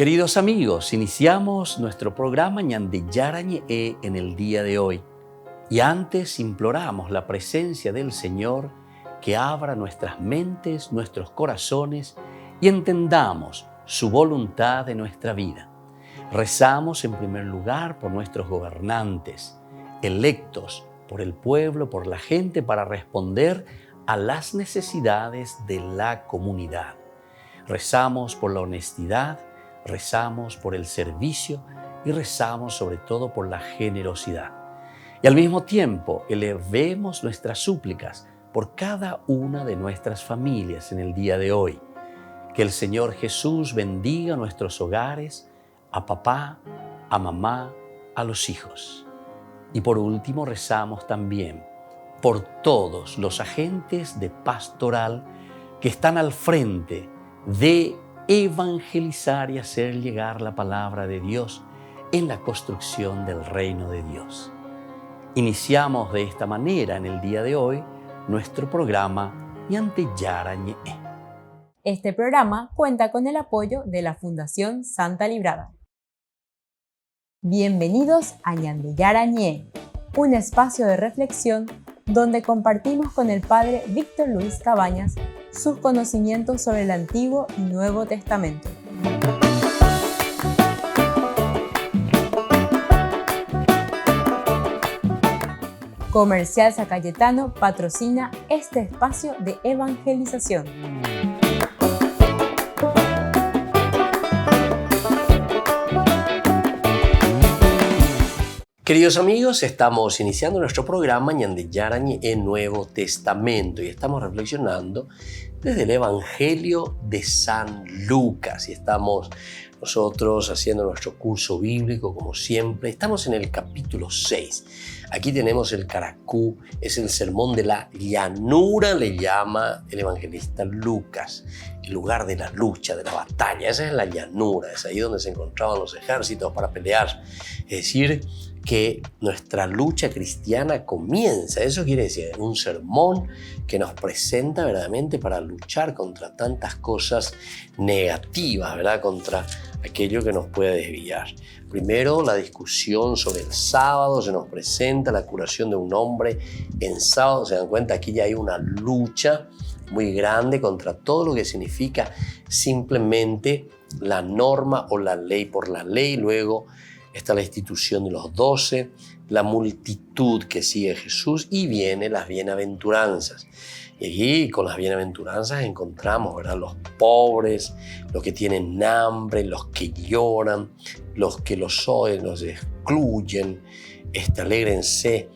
Queridos amigos, iniciamos nuestro programa Ñande Yarañe en el día de hoy. Y antes imploramos la presencia del Señor que abra nuestras mentes, nuestros corazones y entendamos su voluntad de nuestra vida. Rezamos en primer lugar por nuestros gobernantes, electos por el pueblo, por la gente, para responder a las necesidades de la comunidad. Rezamos por la honestidad, rezamos por el servicio y rezamos sobre todo por la generosidad. Y al mismo tiempo elevemos nuestras súplicas por cada una de nuestras familias en el día de hoy. Que el Señor Jesús bendiga nuestros hogares, a papá, a mamá, a los hijos. Y por último rezamos también por todos los agentes de pastoral que están al frente de evangelizar y hacer llegar la palabra de Dios en la construcción del reino de Dios. Iniciamos de esta manera en el día de hoy nuestro programa Ñande Yarañe. Este programa cuenta con el apoyo de la Fundación Santa Librada. Bienvenidos a Ñande Yarañe, un espacio de reflexión donde compartimos con el Padre Víctor Luis Cabañas sus conocimientos sobre el Antiguo y Nuevo Testamento. Comercial San Cayetano patrocina este espacio de evangelización. Queridos amigos, estamos iniciando nuestro programa Ñande Yarañe en Nuevo Testamento y estamos reflexionando desde el Evangelio de San Lucas y estamos nosotros haciendo nuestro curso bíblico como siempre. Estamos en el capítulo 6. Aquí tenemos el Caracú, es el sermón de la llanura, le llama el evangelista Lucas, el lugar de la lucha, de la batalla. Esa es la llanura, es ahí donde se encontraban los ejércitos para pelear. Es decir, que nuestra lucha cristiana comienza. Eso quiere decir un sermón que nos presenta verdaderamente para luchar contra tantas cosas negativas, ¿verdad? Contra aquello que nos puede desviar. Primero, la discusión sobre el sábado, se nos presenta la curación de un hombre en sábado. Se dan cuenta, aquí ya hay una lucha muy grande contra todo lo que significa simplemente la norma o la ley por la ley. Luego está la institución de los 12, la multitud que sigue a Jesús y vienen las bienaventuranzas. Y allí con las bienaventuranzas encontramos, ¿verdad?, los pobres, los que tienen hambre, los que lloran, los que los odian, los excluyen. Alégrense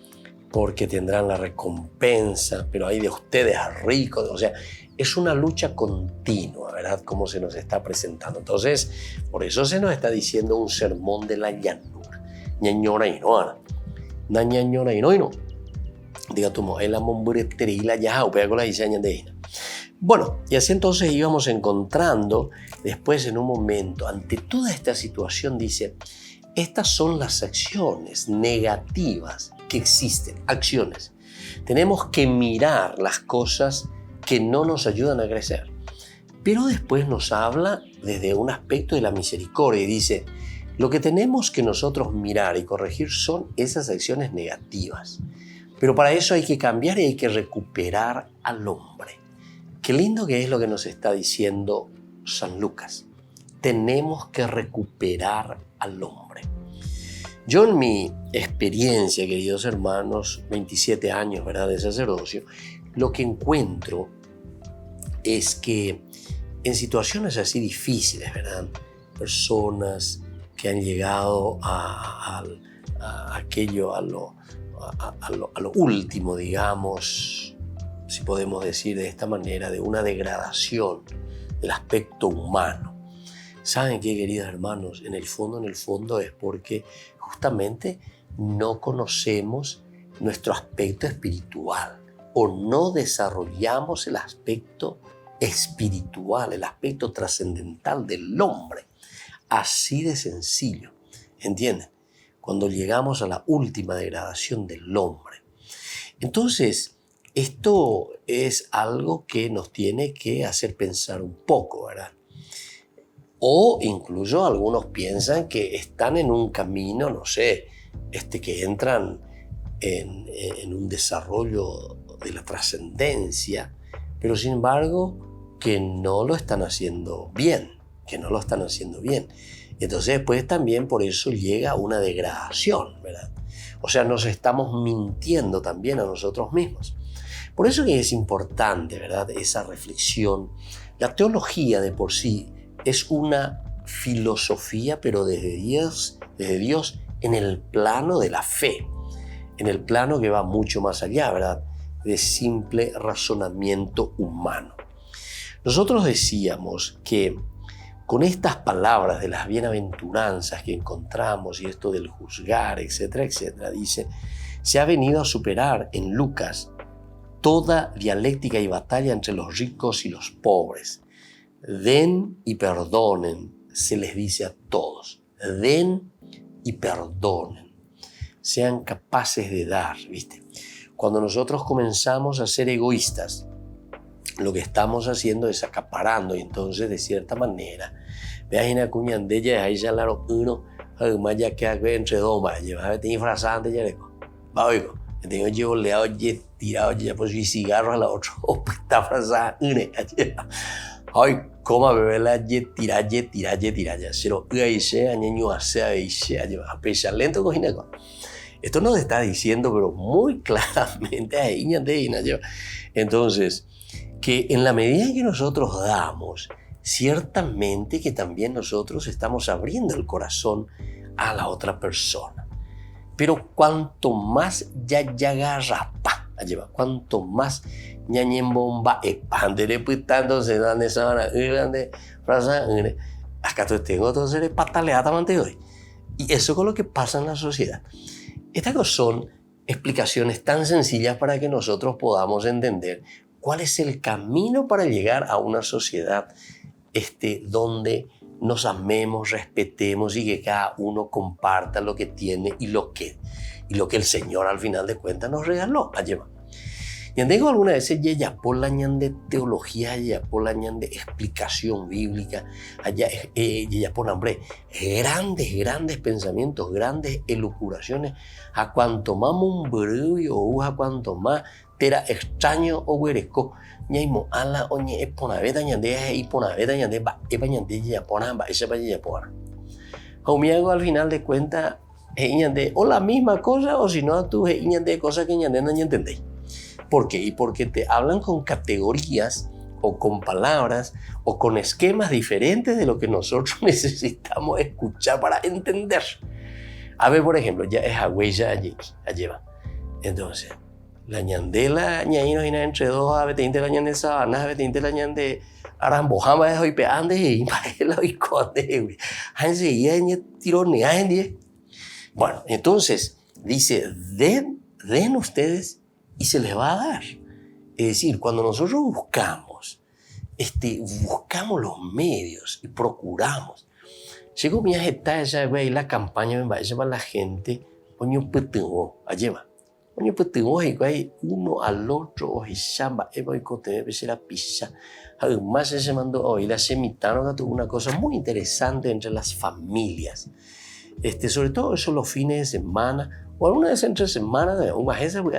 porque tendrán la recompensa, pero hay de ustedes ricos. O sea, es una lucha continua, ¿verdad?, como se nos está presentando. Entonces, por eso se nos está diciendo un sermón de la llanura. Ñañora y no, na ñañora y no. Diga tú, el amor la ya, con la diseña de. Bueno, y así entonces íbamos encontrando después en un momento, ante toda esta situación, dice, estas son las acciones negativas que existen, acciones. Tenemos que mirar las cosas que no nos ayudan a crecer. Pero después nos habla desde un aspecto de la misericordia y dice, lo que tenemos que nosotros mirar y corregir son esas acciones negativas. Pero para eso hay que cambiar y hay que recuperar al hombre. Qué lindo que es lo que nos está diciendo San Lucas. Tenemos que recuperar al hombre. Yo en mi experiencia, queridos hermanos, 27 años, ¿verdad?, de sacerdocio, lo que encuentro es que en situaciones así difíciles, ¿verdad?, personas que han llegado a lo último, digamos, si podemos decir de esta manera, de una degradación del aspecto humano. ¿Saben qué, queridos hermanos? En el fondo es porque justamente no conocemos nuestro aspecto espiritual o no desarrollamos el aspecto espiritual, el aspecto trascendental del hombre. Así de sencillo, ¿entienden? Cuando llegamos a la última degradación del hombre. Entonces, esto es algo que nos tiene que hacer pensar un poco, ¿verdad? O incluso algunos piensan que están en un camino, no sé, que entran en un desarrollo de la trascendencia, pero sin embargo que no lo están haciendo bien, Entonces después también por eso llega una degradación, ¿verdad? O sea, nos estamos mintiendo también a nosotros mismos. Por eso que es importante, ¿verdad?, esa reflexión. La teología de por sí es una filosofía, pero desde Dios en el plano de la fe, en el plano que va mucho más allá, ¿verdad?, de simple razonamiento humano. Nosotros decíamos que con estas palabras de las bienaventuranzas que encontramos y esto del juzgar, etcétera, etcétera, dice, se ha venido a superar en Lucas toda dialéctica y batalla entre los ricos y los pobres. Den y perdonen, se les dice a todos. Den y perdonen. Sean capaces de dar, ¿viste? Cuando nosotros comenzamos a ser egoístas, lo que estamos haciendo es acaparando, y entonces de cierta manera, veas en la cuñandella, ahí ya la uno, además ya que entre dos más, lleva te infrazante ya le va oigo, tengo yo leado ya tirado ya pues y cigarros a la otra, está frazada une, ay cómo beber la tira ya, pero ahí se añeño hace ahí se a pesar lento cogina. Esto nos está diciendo, pero muy claramente ahí entonces que en la medida que nosotros damos, ciertamente que también nosotros estamos abriendo el corazón a la otra persona. Pero cuanto más ya rapa, cuanto más ñañembomba, entonces dan esa van grande, acá tengo entonces pataleata mante hoy. Y eso es lo que pasa en la sociedad. Estas son explicaciones tan sencillas para que nosotros podamos entender cuál es el camino para llegar a una sociedad donde nos amemos, respetemos y que cada uno comparta lo que tiene y lo que el Señor al final de cuentas nos regaló. Y tengo alguna vez ya por la de teología, ya por la de explicación bíblica, ya por hambre, grandes pensamientos, grandes elucubraciones, a cuanto más mumbreo o a cuanto más era extraño o hueresco, ñaimo ala oñe eponaveta ñande y ponaveta ñande ba epa ñande ya pona ba esa pa ya pona. Homiago al final de cuentas ñande o la misma cosa o si no tú ñande cosas que ñande no entendéis. ¿Por qué? Y porque te hablan con categorías o con palabras o con esquemas diferentes de lo que nosotros necesitamos escuchar para entender. A ver, por ejemplo, ya es agüella allí va. Entonces, la ñandela ñaíno y entre dos a betinte la ñande sabana, betinte la ñande arambojama de hoy peande y paela y conde. Hanse y ñe tirone ande. Bueno, entonces dice, den ustedes y se les va a dar. Es decir, cuando nosotros buscamos los medios y procuramos. Llegó mi agenda esa güey la campaña me va a llevar la gente oño petengo allá. Oño petengo y güey uno al otro o chamba voy con tener la pizza. Además se mandó hoy la semitano que tuvo una cosa muy interesante entre las familias. Sobre todo eso los fines de semana o alguna vez entre semana de una esa güey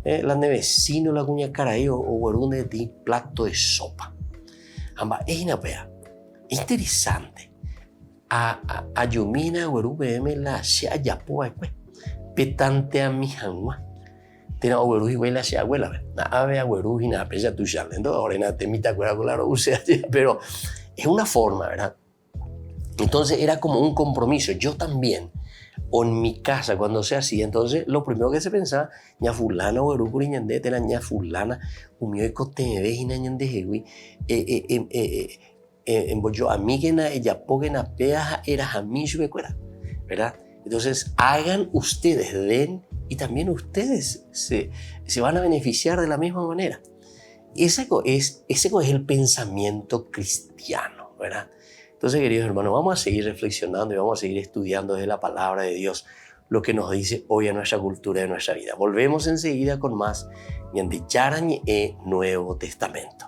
la de vecino la cuña caray o algún de plato de sopa. Amba es una pea interesante. A Yumina o BM la se ayapoa pues petante a mi hanwa. Tena o y la se abuela. Na ave agüeru y na pesa tu charlendo ahora na temita claro pero es una forma, ¿verdad? Entonces era como un compromiso. Yo también o en mi casa cuando se hacía, entonces lo primero que se pensaba, ña fulana o erucuri ñande, tela ña fulana, umio y cote y ñande jewi, yo a mí que na ella poque na pea era a mí yo ¿verdad? Entonces hagan ustedes, den y también ustedes se van a beneficiar de la misma manera. Ese es el pensamiento cristiano, ¿verdad? Entonces, queridos hermanos, vamos a seguir reflexionando y vamos a seguir estudiando desde la palabra de Dios lo que nos dice hoy a nuestra cultura y a nuestra vida. Volvemos enseguida con más Ñande Yarañe Nuevo Testamento.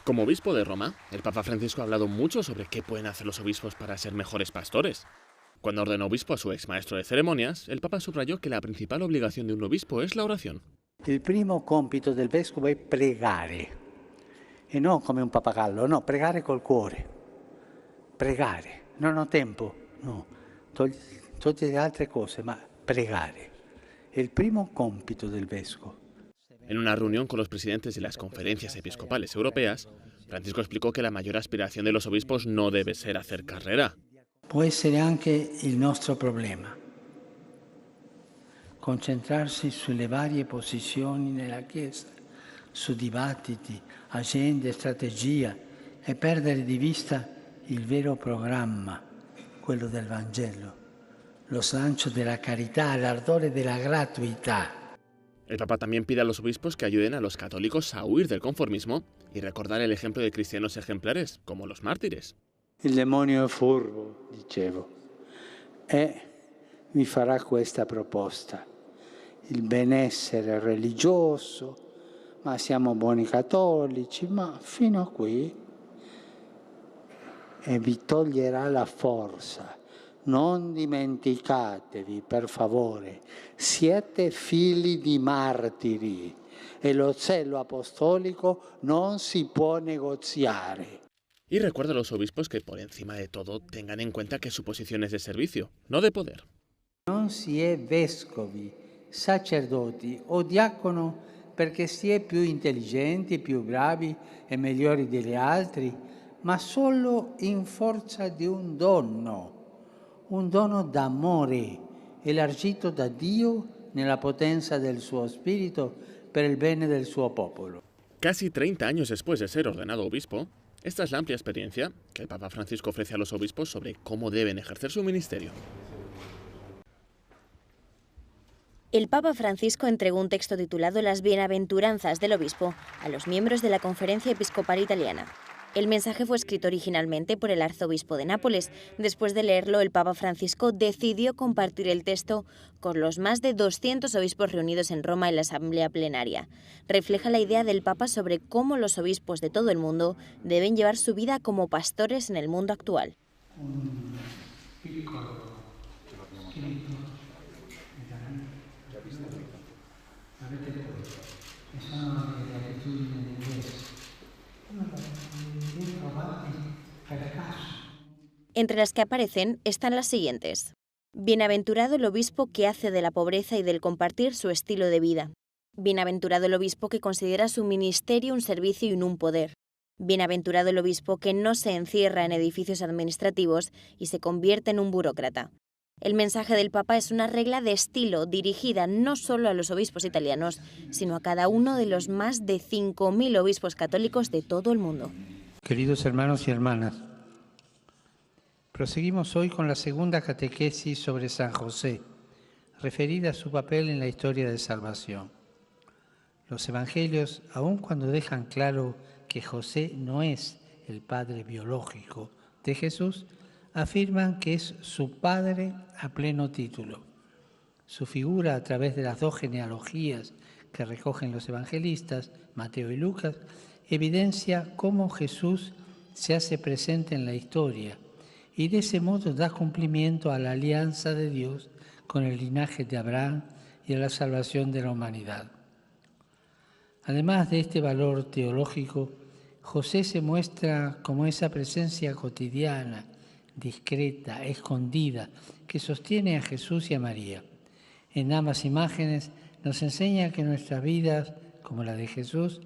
Como obispo de Roma, el Papa Francisco ha hablado mucho sobre qué pueden hacer los obispos para ser mejores pastores. Cuando ordenó obispo a su ex maestro de ceremonias, el Papa subrayó que la principal obligación de un obispo es la oración. Il primo compito del vescovo è pregare, e non come un pappagallo, no, pregare col cuore. Pregare, non ho tempo, no, togli le altre cose, ma pregare. È il primo compito del vescovo. En una reunión con los presidentes de las conferencias episcopales europeas, Francisco explicó que la mayor aspiración de los obispos no debe ser hacer carrera. Può essere anche il nostro problema. Concentrarsi sulle varie posizioni nella Chiesa, su dibattiti, agende, strategia e perdere di vista il vero programma, quello del Vangelo, lo slancio della carità, l'ardore della gratuità. El Papa también pide a los obispos que ayuden a los católicos a huir del conformismo y recordar el ejemplo de cristianos ejemplares, como los mártires. Il demonio è furbo, dicevo, e mi farà questa proposta. Il benessere religioso, ma siamo buoni cattolici, ma fino a qui, e vi toglierà la forza. Non dimenticatevi, per favore, siete figli di martiri e lo zelo apostolico non si può negoziare. Y recuerda a los obispos que por encima de todo tengan en cuenta que su posición es de servicio, no de poder. Non si è vescovi, sacerdoti o diacono perché si è più intelligenti, più bravi e migliori degli altri, ma solo in forza di un dono d'amore elargito da Dio nella potenza del suo spirito per il bene del suo popolo. Casi 30 años después de ser ordenado obispo, esta es la amplia experiencia que el Papa Francisco ofrece a los obispos sobre cómo deben ejercer su ministerio. El Papa Francisco entregó un texto titulado Las Bienaventuranzas del Obispo a los miembros de la Conferencia Episcopal Italiana. El mensaje fue escrito originalmente por el arzobispo de Nápoles. Después de leerlo, el Papa Francisco decidió compartir el texto con los más de 200 obispos reunidos en Roma en la asamblea plenaria. Refleja la idea del Papa sobre cómo los obispos de todo el mundo deben llevar su vida como pastores en el mundo actual. Entre las que aparecen están las siguientes. Bienaventurado el obispo que hace de la pobreza y del compartir su estilo de vida. Bienaventurado el obispo que considera su ministerio un servicio y no un poder. Bienaventurado el obispo que no se encierra en edificios administrativos y se convierte en un burócrata. El mensaje del Papa es una regla de estilo dirigida no solo a los obispos italianos, sino a cada uno de los más de 5.000 obispos católicos de todo el mundo. Queridos hermanos y hermanas, proseguimos hoy con la segunda catequesis sobre San José, referida a su papel en la historia de salvación. Los evangelios, aun cuando dejan claro que José no es el padre biológico de Jesús, afirman que es su padre a pleno título. Su figura a través de las dos genealogías que recogen los evangelistas, Mateo y Lucas, evidencia cómo Jesús se hace presente en la historia y de ese modo da cumplimiento a la alianza de Dios con el linaje de Abraham y a la salvación de la humanidad. Además de este valor teológico, José se muestra como esa presencia cotidiana, discreta, escondida, que sostiene a Jesús y a María. En ambas imágenes nos enseña que nuestras vidas, como la de Jesús,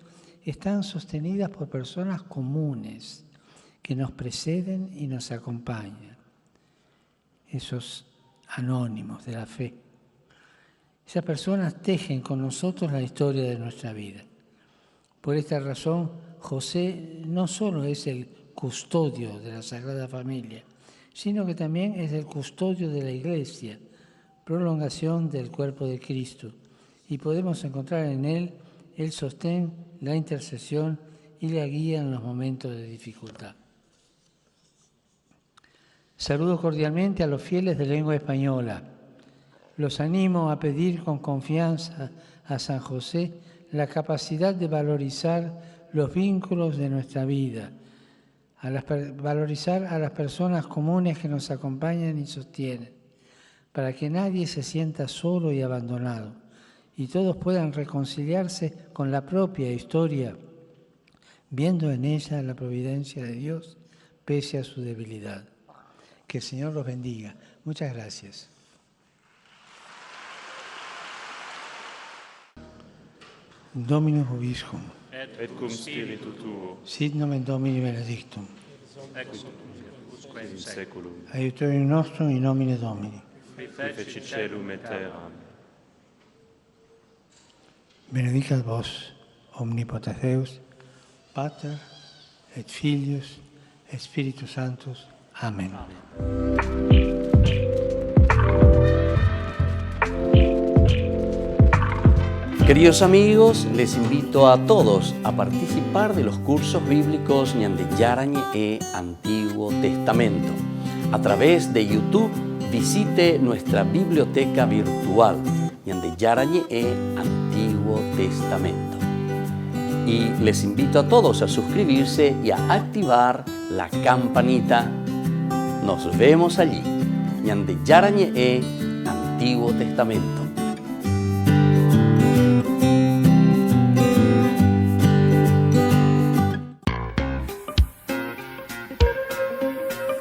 están sostenidas por personas comunes que nos preceden y nos acompañan. Esos anónimos de la fe. Esas personas tejen con nosotros la historia de nuestra vida. Por esta razón, José no solo es el custodio de la Sagrada Familia, sino que también es el custodio de la Iglesia, prolongación del cuerpo de Cristo, y podemos encontrar en él el sostén, la intercesión y la guía en los momentos de dificultad. Saludo cordialmente a los fieles de lengua española. Los animo a pedir con confianza a San José la capacidad de valorizar los vínculos de nuestra vida, valorizar a las personas comunes que nos acompañan y sostienen, para que nadie se sienta solo y abandonado, y todos puedan reconciliarse con la propia historia, viendo en ella la providencia de Dios pese a su debilidad. Que el Señor los bendiga. Muchas gracias. Dominus vobiscum. Et cum spiritu tuo. Sit nomen Domini benedictum. Ex in seculum. Aiutorium nostrum in nomine Domini. Qui feci celum et terram. Benedicat vos, omnipotens Deus, Pater et Filius et Spiritus Sanctus. Amén. Queridos amigos, les invito a todos a participar de los cursos bíblicos Ñande Yarañe e Antiguo Testamento. A través de YouTube, visite nuestra biblioteca virtual Ñande Yarañe e Antiguo Testamento. Y les invito a todos a suscribirse y a activar la campanita. Nos vemos allí. Ñande Yarañe e Antiguo Testamento.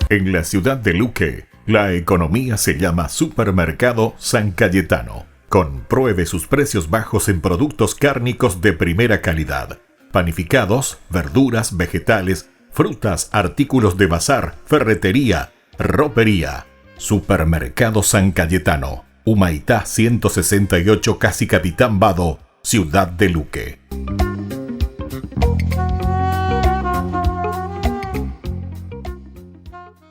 En la ciudad de Luque, la economía se llama Supermercado San Cayetano. Compruebe sus precios bajos en productos cárnicos de primera calidad. Panificados, verduras, vegetales, frutas, artículos de bazar, ferretería, ropería. Supermercado San Cayetano. Humaitá 168, Casi Capitán Vado, ciudad de Luque.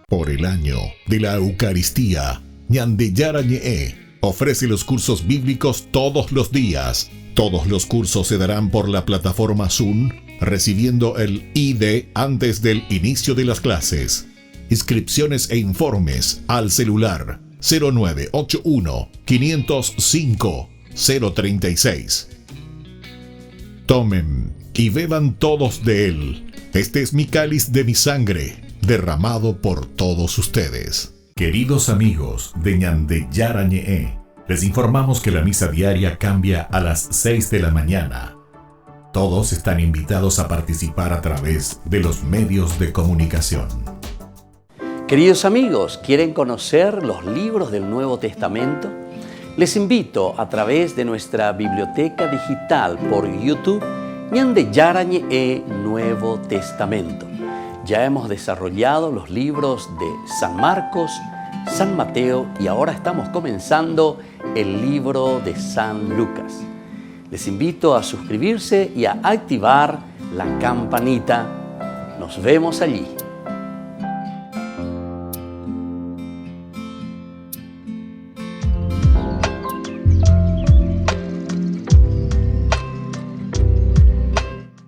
Por el año de la Eucaristía, Ñande Yarañe ofrece los cursos bíblicos todos los días. Todos los cursos se darán por la plataforma Zoom, recibiendo el ID antes del inicio de las clases. Inscripciones e informes al celular 0981 505 036. Tomen y beban todos de él. Este es mi cáliz de mi sangre, derramado por todos ustedes. Queridos amigos de Ñande Yarañe, les informamos que la misa diaria cambia a las 6 de la mañana. Todos están invitados a participar a través de los medios de comunicación. Queridos amigos, ¿quieren conocer los libros del Nuevo Testamento? Les invito a través de nuestra biblioteca digital por YouTube, Ñande Yarañe e Nuevo Testamento. Ya hemos desarrollado los libros de San Marcos, San Mateo y ahora estamos comenzando el libro de San Lucas. Les invito a suscribirse y a activar la campanita. Nos vemos allí.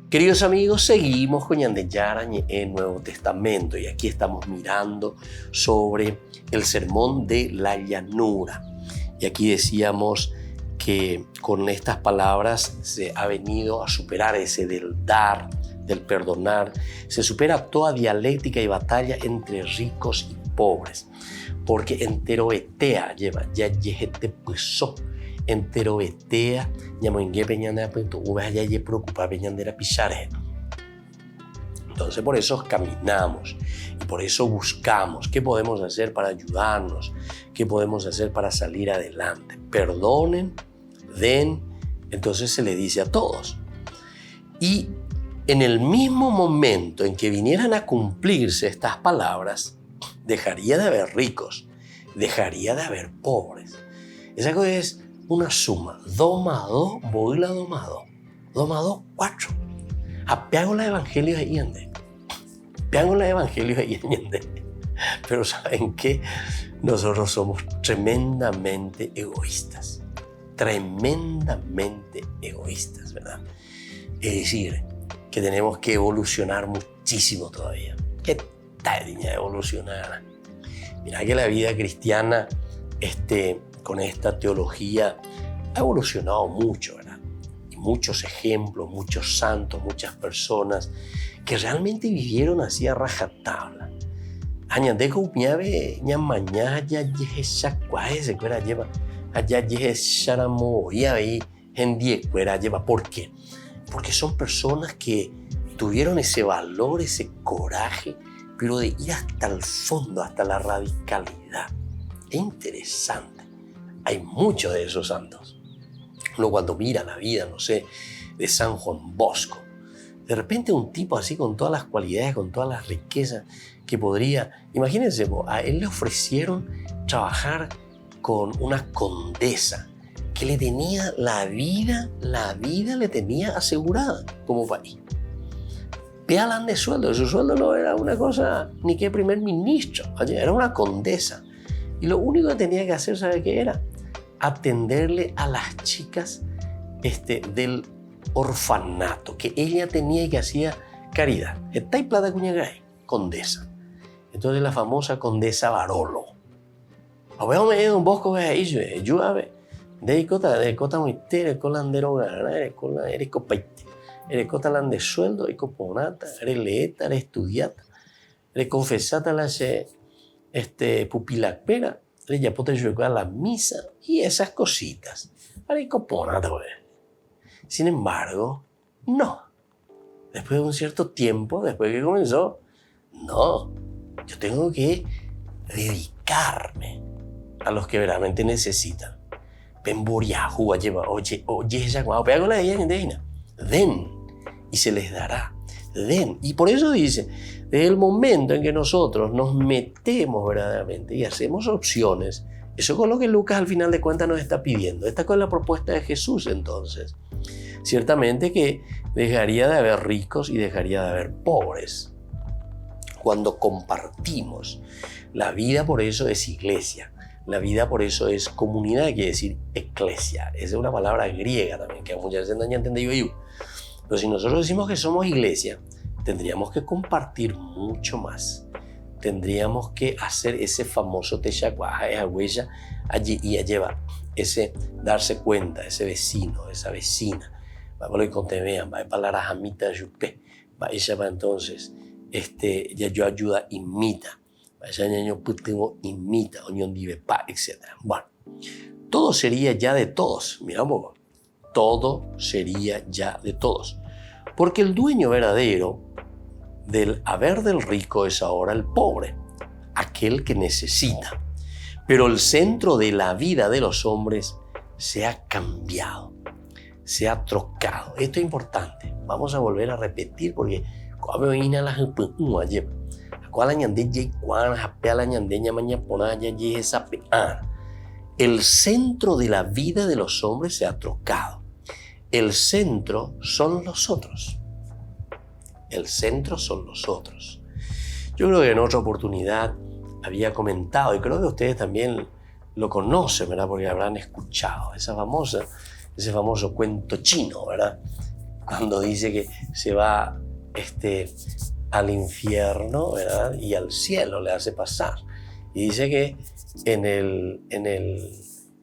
Queridos amigos, seguimos con Ñande Yarañe en Nuevo Testamento y aquí estamos mirando sobre el sermón de la llanura. Y aquí decíamos que con estas palabras se ha venido a superar ese del dar, del perdonar. Se supera toda dialéctica y batalla entre ricos y pobres. Porque enteroetea lleva, ya yejete puso. Enteroetea, ñamoingue peñandera punto, uvas ya ye preocupa peñandera pisare. Entonces por eso caminamos y por eso buscamos qué podemos hacer para ayudarnos, qué podemos hacer para salir adelante. Perdonen, den, entonces se le dice a todos. Y en el mismo momento en que vinieran a cumplirse estas palabras, dejaría de haber ricos, dejaría de haber pobres. Esa cosa es una suma, 2 más 2, voy la 2 más 2. 2 más 2, 4. Apeago la evangelio de Ñande. Apeago la evangelio de Ñande. Pero ¿saben qué? Nosotros somos tremendamente egoístas. Tremendamente egoístas, ¿verdad? Es decir, que tenemos que evolucionar muchísimo todavía. ¿Qué tal de evolucionar? Mira que la vida cristiana, con esta teología ha evolucionado mucho, ¿verdad? Y muchos ejemplos, muchos santos, muchas personas que realmente vivieron así a rajatabla. Añandeko upiave ñamaña ya yeje shakwai se cuera lleva allá yeje sharamo y ahí hendie cuera lleva. ¿Por qué? Porque son personas que tuvieron ese valor, ese coraje, pero de ir hasta el fondo, hasta la radicalidad. Es interesante. Hay muchos de esos santos. Uno cuando mira la vida, no sé, de San Juan Bosco, de repente un tipo así con todas las cualidades, con todas las riquezas que podría... Imagínense, a él le ofrecieron trabajar con una condesa que le tenía la vida le tenía asegurada como país. Vean de sueldo, su sueldo no era una cosa ni que primer ministro, era una condesa. Y lo único que tenía que hacer, ¿sabe qué era? Atenderle a las chicas del orfanato, que ella tenía y que hacía caridad. Está y plata cuñagay, condesa. Entonces la famosa condesa Barolo. A ver, me un bosco ve ahí, yo a ver, de cota muy tere, colandero gana, eres copaite, eres cotalan de sueldo, y coponata, eres leeta, eres estudiata, eres confesata, la se pupila pera, eres ya pote jugar la misa y esas cositas. Eres coponata, pues. Sin embargo, no. Después de un cierto tiempo, después que comenzó, no. Yo tengo que dedicarme a los que verdaderamente necesitan. Pemboriahu, lleva, oye, ella, cuando pega con la ella, den y se les dará. Den. Y por eso dice, desde el momento en que nosotros nos metemos verdaderamente y hacemos opciones, eso es lo que Lucas al final de cuentas nos está pidiendo. Esta es la propuesta de Jesús entonces. Ciertamente que dejaría de haber ricos y dejaría de haber pobres. Cuando compartimos, la vida por eso es iglesia. La vida por eso es comunidad, quiere decir eclesia. Esa es una palabra griega también, que muchas veces no han entendido yo. Pero si nosotros decimos que somos iglesia, tendríamos que compartir mucho más. Tendríamos que hacer ese famoso techacuaja, esa huella allí y llevar ese darse cuenta, ese vecino, esa vecina. Va para lo que te vean, va para la rajamita yupe, va ella va entonces, ya yo ayuda imita. Ese año tengo imita, oñón dive pa, etc. Bueno, todo sería ya de todos. Mira un poco. Todo sería ya de todos. Porque el dueño verdadero del haber del rico es ahora el pobre, aquel que necesita. Pero el centro de la vida de los hombres se ha cambiado, se ha trocado. Esto es importante. Vamos a volver a repetir porque el centro de la vida de los hombres se ha trocado. El centro son los otros. El centro son los otros. Yo creo que en otra oportunidad había comentado, y creo que ustedes también lo conocen, ¿verdad? Porque habrán escuchado ese famoso cuento chino, ¿verdad? Cuando dice que se va al infierno, ¿verdad? Y al cielo le hace pasar. Y dice que en el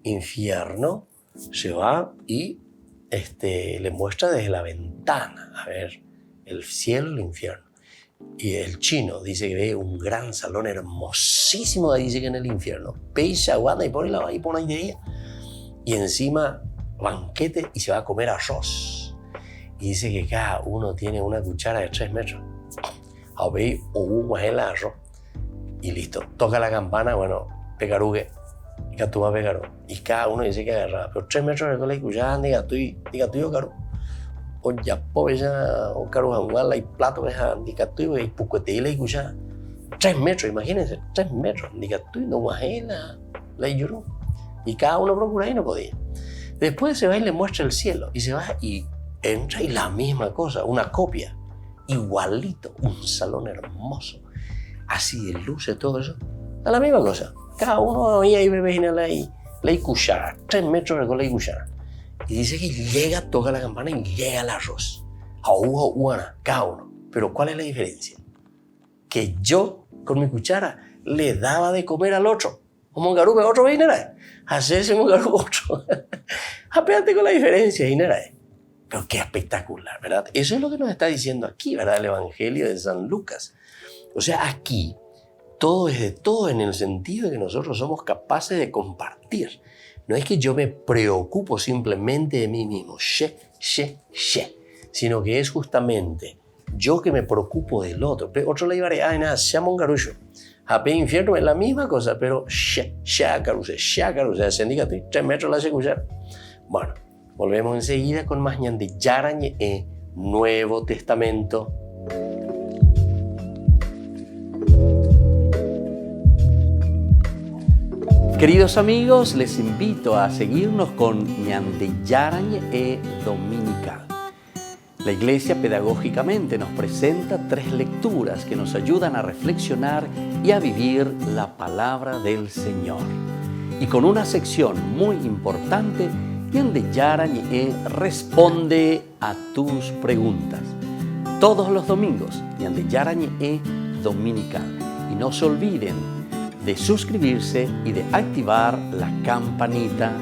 infierno se va y le muestra desde la ventana, a ver, el cielo y el infierno. Y el chino dice que ve un gran salón hermosísimo, dice que en el infierno. Peisa, aguanta y pone ahí de ella. Y encima banquete y se va a comer arroz. Y dice que cada uno tiene una cuchara de 3 metros. A ver, o un el arroz. Y listo. Toca la campana, bueno, pegarugue. Y catuma pegaru. Y cada uno dice que agarra. Pero 3 metros de la cuchara, diga tú yo, caro. O ya, pues ya, o caro, janguala y plato, diga tú y pucuete y la cuchara. 3 metros, imagínense, 3 metros. Diga tú y no guajela, la lloró. Y cada uno procura y no podía. Después se va y le muestra el cielo. Y se va y entra y la misma cosa, una copia. Igualito, un salón hermoso. Así de luces, todo eso. A la misma cosa. Cada uno ahí bebe y la cuchara. 3 metros con la cuchara. Y dice que llega, toca la campana y llega el arroz. Cada uno. Pero ¿cuál es la diferencia? Que yo, con mi cuchara, le daba de comer al otro. O mongarupe, otro veinera. Hacerse mongarupe, otro. Apéate con la diferencia, inera. Pero qué espectacular, ¿verdad? Eso es lo que nos está diciendo aquí, ¿verdad? El Evangelio de San Lucas. O sea, aquí todo es de todo en el sentido de que nosotros somos capaces de compartir. No es que yo me preocupo simplemente de mí mismo, sino que es justamente yo que me preocupo del otro. Pero otro le iba a nada, llama un garullo. Japé infierno es la misma cosa, pero caruse, se indica 3 metros la secuchar. Bueno, volvemos enseguida con más ñande yarañe Nuevo Testamento. Queridos amigos, les invito a seguirnos con ñande yarañe Dominical. La Iglesia pedagógicamente nos presenta 3 lecturas que nos ayudan a reflexionar y a vivir la palabra del Señor. Y con una sección muy importante, ñande yarañe responde a tus preguntas. Todos los domingos, ñande yarañe Dominical. Y no se olviden de suscribirse y de activar la campanita.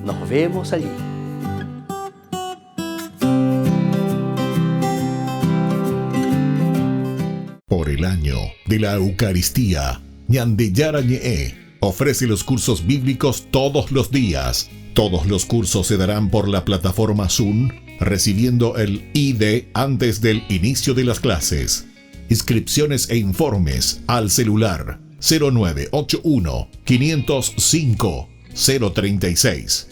Nos vemos allí. Por el año de la Eucaristía, ñande yarañe ofrece los cursos bíblicos todos los días. Todos los cursos se darán por la plataforma Zoom, recibiendo el ID antes del inicio de las clases. Inscripciones e informes al celular 0981 505 036.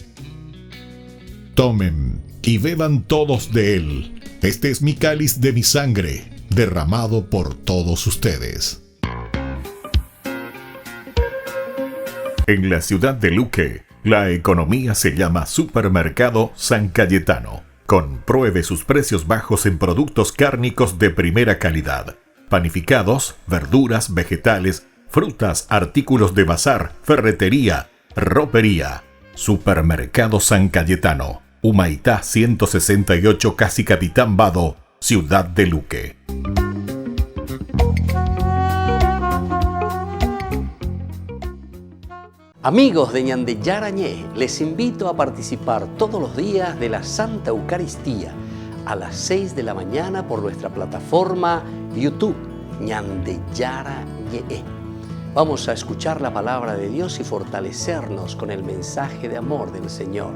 Tomen y beban todos de él. Este es mi cáliz de mi sangre, derramado por todos ustedes. En la ciudad de Luque, la economía se llama Supermercado San Cayetano. Compruebe sus precios bajos en productos cárnicos de primera calidad. Panificados, verduras, vegetales, frutas, artículos de bazar, ferretería, ropería. Supermercado San Cayetano, Humaitá 168, Casi Capitán Vado, ciudad de Luque. Amigos de ñande yarañe, les invito a participar todos los días de la Santa Eucaristía a las 6 de la mañana por nuestra plataforma YouTube, ñande yarañe. Vamos a escuchar la palabra de Dios y fortalecernos con el mensaje de amor del Señor.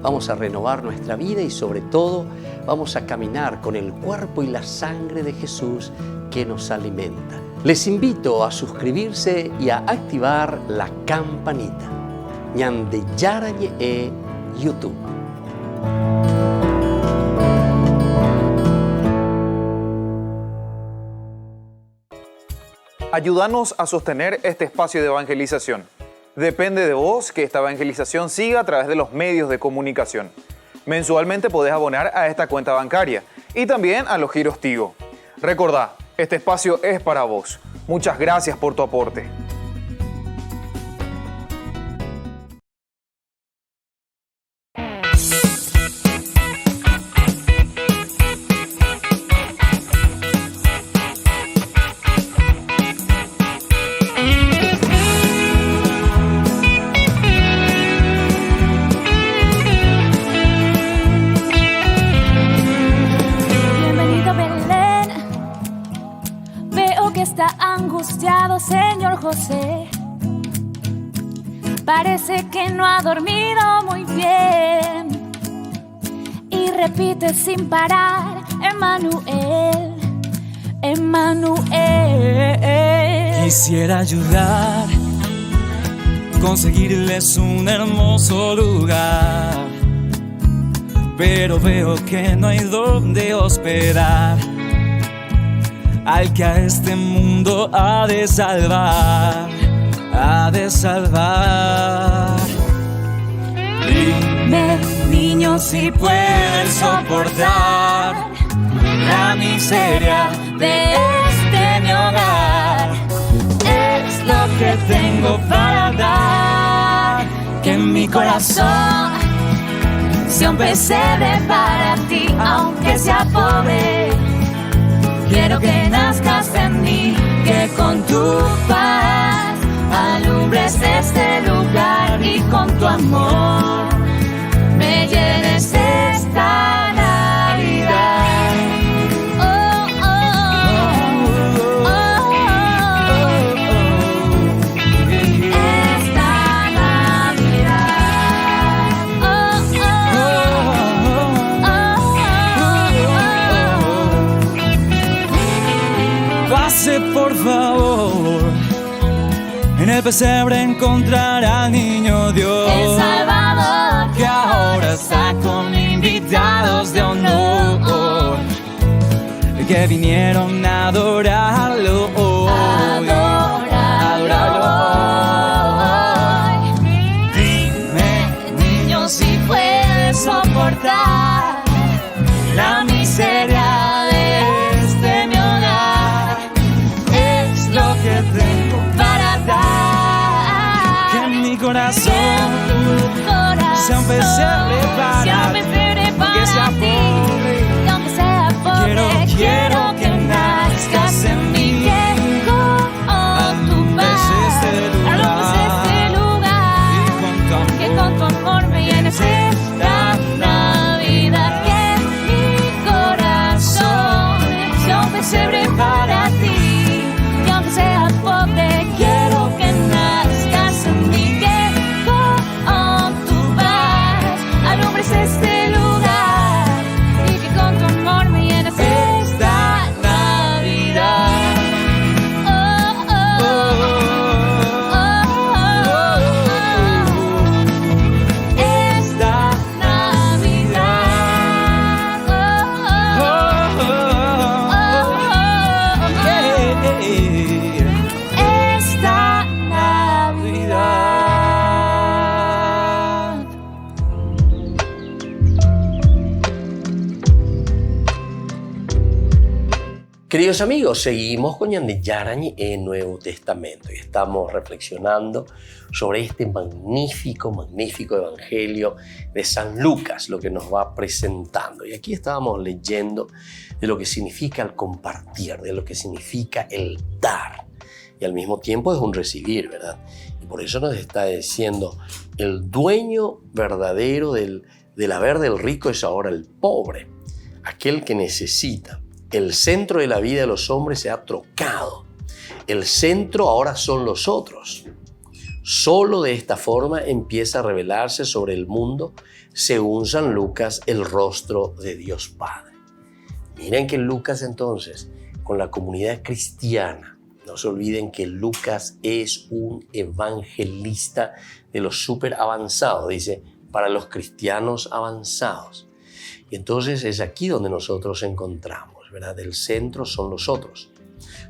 Vamos a renovar nuestra vida y sobre todo vamos a caminar con el cuerpo y la sangre de Jesús que nos alimenta. Les invito a suscribirse y a activar la campanita. ñande yarañe YouTube. Ayúdanos a sostener este espacio de evangelización. Depende de vos que esta evangelización siga a través de los medios de comunicación. Mensualmente podés abonar a esta cuenta bancaria y también a los giros Tigo. Recordá, este espacio es para vos. Muchas gracias por tu aporte. Angustiado señor José, parece que no ha dormido muy bien y repite sin parar: Emmanuel, Emmanuel. Quisiera ayudar, conseguirles un hermoso lugar, pero veo que no hay donde hospedar al que a este mundo ha de salvar, ha de salvar. Dime, niños, si pueden soportar la miseria de este mi hogar. Es lo que tengo para dar, que en mi corazón sea un pesebre para ti, aunque sea pobre. Quiero que nazcas en mí, que con tu paz alumbres este lugar y con tu amor me llenes esta dice por favor, en el pesebre encontrará al niño Dios, El Salvador, que ahora está con invitados de honor, que vinieron a adorarlo hoy. adóralo hoy. Dime, niño, si puedes soportar la miseria de este mi hogar. Es lo que tengo para dar. Que en mi corazón Tu corazón sea un pesebre para sea un ti, pesebre para aunque sea ti. pobre. Y aunque sea pobre, quiero que nazcas en mí. Que con tu amor me llenes esta Navidad, que mi corazón sea un pesebre para ti. Y aunque sea pobre, quiero que nazcas en mí, que con tu paz alumbres este lugar y que con tu amor me llenes esta Navidad. Oh, oh, oh. Queridos amigos, seguimos con Ñande Yarañe en Nuevo Testamento y estamos reflexionando sobre este magnífico evangelio de San Lucas, lo que nos va presentando. Y aquí estábamos leyendo de lo que significa el compartir, de lo que significa el dar. Y al mismo tiempo es un recibir, ¿verdad? Y por eso nos está diciendo, el dueño verdadero del haber del rico es ahora el pobre, aquel que necesita. El centro de la vida de los hombres se ha trocado. El centro ahora son los otros. Solo de esta forma empieza a revelarse sobre el mundo, según San Lucas, el rostro de Dios Padre. Miren que Lucas entonces, con la comunidad cristiana, no se olviden que Lucas es un evangelista de los súper avanzados, dice, para los cristianos avanzados. Y entonces es aquí donde nosotros encontramos, ¿verdad? El centro son los otros.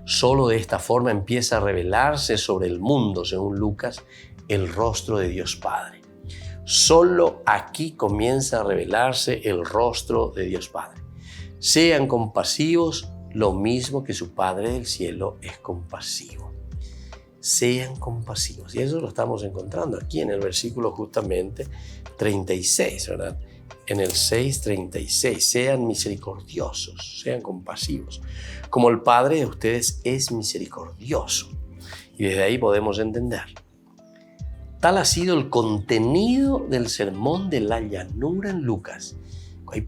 Solo de esta forma empieza a revelarse sobre el mundo, según Lucas, el rostro de Dios Padre. Solo aquí comienza a revelarse el rostro de Dios Padre. Sean compasivos, lo mismo que su Padre del cielo es compasivo. Sean compasivos. Y eso lo estamos encontrando aquí en el versículo justamente 36, ¿verdad? En el 6:36, sean misericordiosos, sean compasivos, como el Padre de ustedes es misericordioso. Y desde ahí podemos entender. Tal ha sido el contenido del sermón de la llanura en Lucas. Y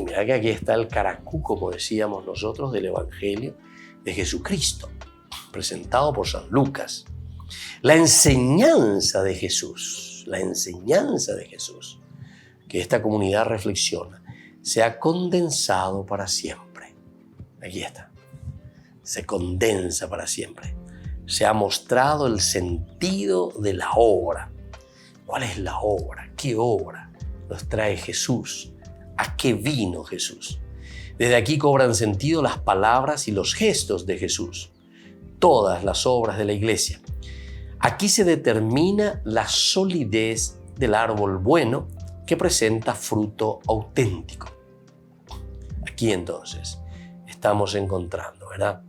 mira que aquí está el caracú, como decíamos nosotros, del Evangelio de Jesucristo, presentado por San Lucas. La enseñanza de Jesús, que esta comunidad reflexiona, se ha condensado para siempre. Aquí está. Se condensa para siempre. Se ha mostrado el sentido de la obra. ¿Cuál es la obra? ¿Qué obra nos trae Jesús? ¿A qué vino Jesús? Desde aquí cobran sentido las palabras y los gestos de Jesús. Todas las obras de la iglesia. Aquí se determina la solidez del árbol bueno que presenta fruto auténtico. Aquí entonces estamos encontrando, ¿verdad?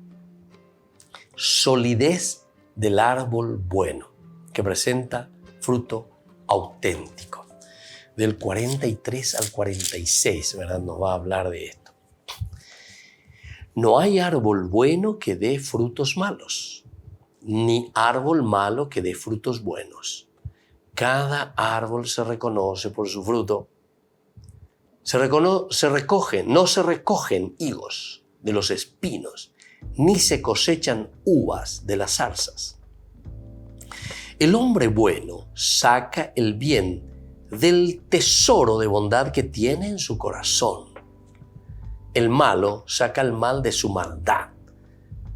Solidez del árbol bueno que presenta fruto auténtico. Del 43 al 46, ¿verdad? Nos va a hablar de esto. No hay árbol bueno que dé frutos malos, ni árbol malo que dé frutos buenos. Cada árbol se reconoce por su fruto. No se recogen higos de los espinos, ni se cosechan uvas de las zarzas. El hombre bueno saca el bien del tesoro de bondad que tiene en su corazón. el malo saca el mal de su maldad,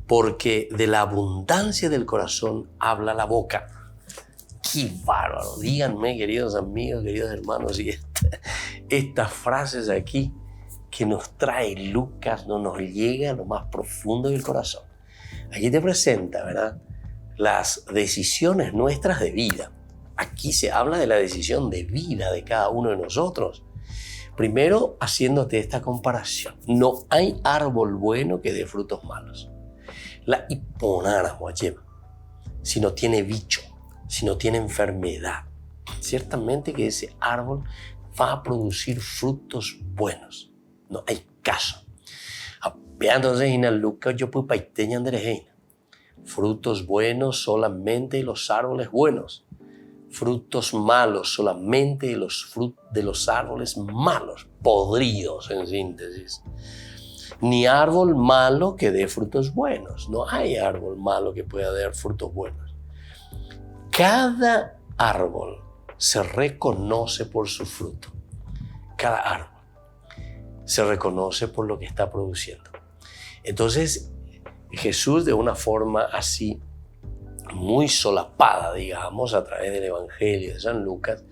porque de la abundancia del corazón habla la boca. ¡Qué bárbaro! Díganme, queridos amigos, queridos hermanos, si estas frases aquí que nos trae Lucas no nos llega a lo más profundo del corazón. Aquí te presenta, ¿verdad?, las decisiones nuestras de vida. Aquí se habla de la decisión de vida de cada uno de nosotros. Primero, haciéndote esta comparación. No hay árbol bueno que dé frutos malos. La hiponara, guachema, si no tiene bicho, si no tiene enfermedad, ciertamente que ese árbol va a producir frutos buenos. No hay caso. Entonces, en Lucas, yo puedo paiteña de frutos buenos solamente los árboles buenos. Frutos malos solamente de los árboles malos, podridos en síntesis. Ni árbol malo que dé frutos buenos. No hay árbol malo que pueda dar frutos buenos. Cada árbol se reconoce por su fruto. Cada árbol se reconoce por lo que está produciendo. Entonces, Jesús, de una forma así muy solapada, digamos, a través del Evangelio de San Lucas,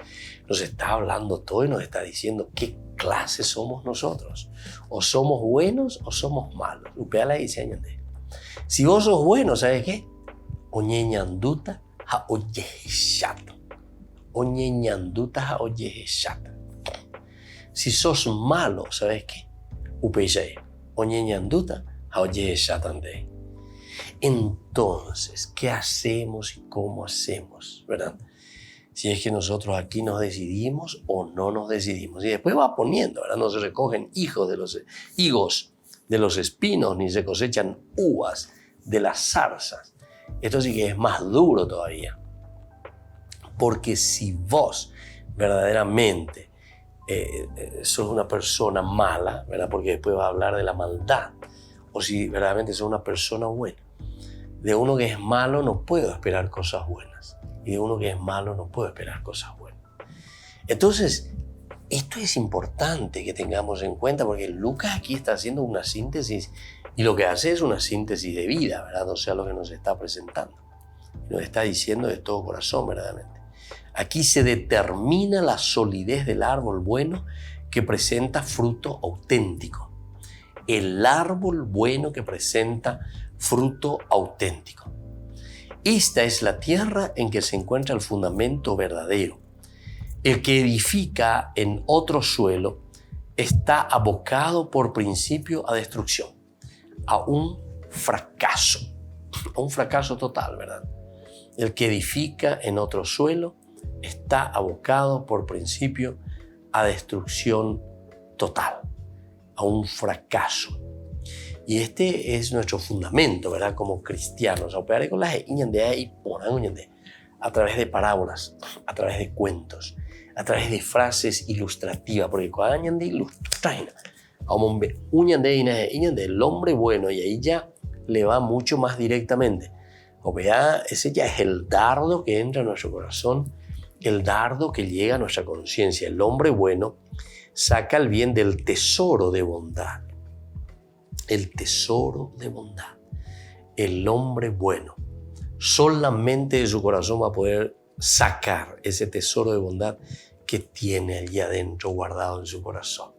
nos está hablando todo y nos está diciendo qué clase somos nosotros. O somos buenos o somos malos. Si vos sos bueno, ¿sabes qué? Oñeñanduta ha oyehishato. Oñeñanduta ha oyehishato. Si sos malo, ¿sabes qué? Upeyay. Oñeñanduta ha oyehishatande. Entonces, ¿qué hacemos y cómo hacemos? ¿Verdad? Si es que nosotros aquí nos decidimos o no nos decidimos. Y después va poniendo, ¿verdad? No se recogen higos de los espinos, ni se cosechan uvas de las zarzas. Esto sí que es más duro todavía. Porque si vos verdaderamente sos una persona mala, ¿verdad? Porque después va a hablar de la maldad. O si verdaderamente sos una persona buena. De uno que es malo no puedo esperar cosas buenas. Y de uno que es malo no puedo esperar cosas buenas. Entonces, esto es importante que tengamos en cuenta porque Lucas aquí está haciendo una síntesis y lo que hace es una síntesis de vida, ¿verdad? O sea, lo que nos está presentando. Nos está diciendo de todo corazón, verdaderamente. Aquí se determina la solidez del árbol bueno que presenta fruto auténtico. El árbol bueno que presenta fruto auténtico. Esta es la tierra en que se encuentra el fundamento verdadero. El que edifica en otro suelo está abocado por principio a destrucción, a un fracaso total, ¿verdad? El que edifica en otro suelo está abocado por principio a destrucción total, a un fracaso. Y este es nuestro fundamento, ¿verdad? Como cristianos. A través de parábolas, a través de cuentos, a través de frases ilustrativas. Porque cuando el hombre bueno, y ahí ya le va mucho más directamente. Ese ya es el dardo que entra a nuestro corazón, el dardo que llega a nuestra conciencia. El hombre bueno saca el bien del tesoro de bondad. El tesoro de bondad. El hombre bueno solamente de su corazón va a poder sacar ese tesoro de bondad que tiene allí adentro guardado en su corazón.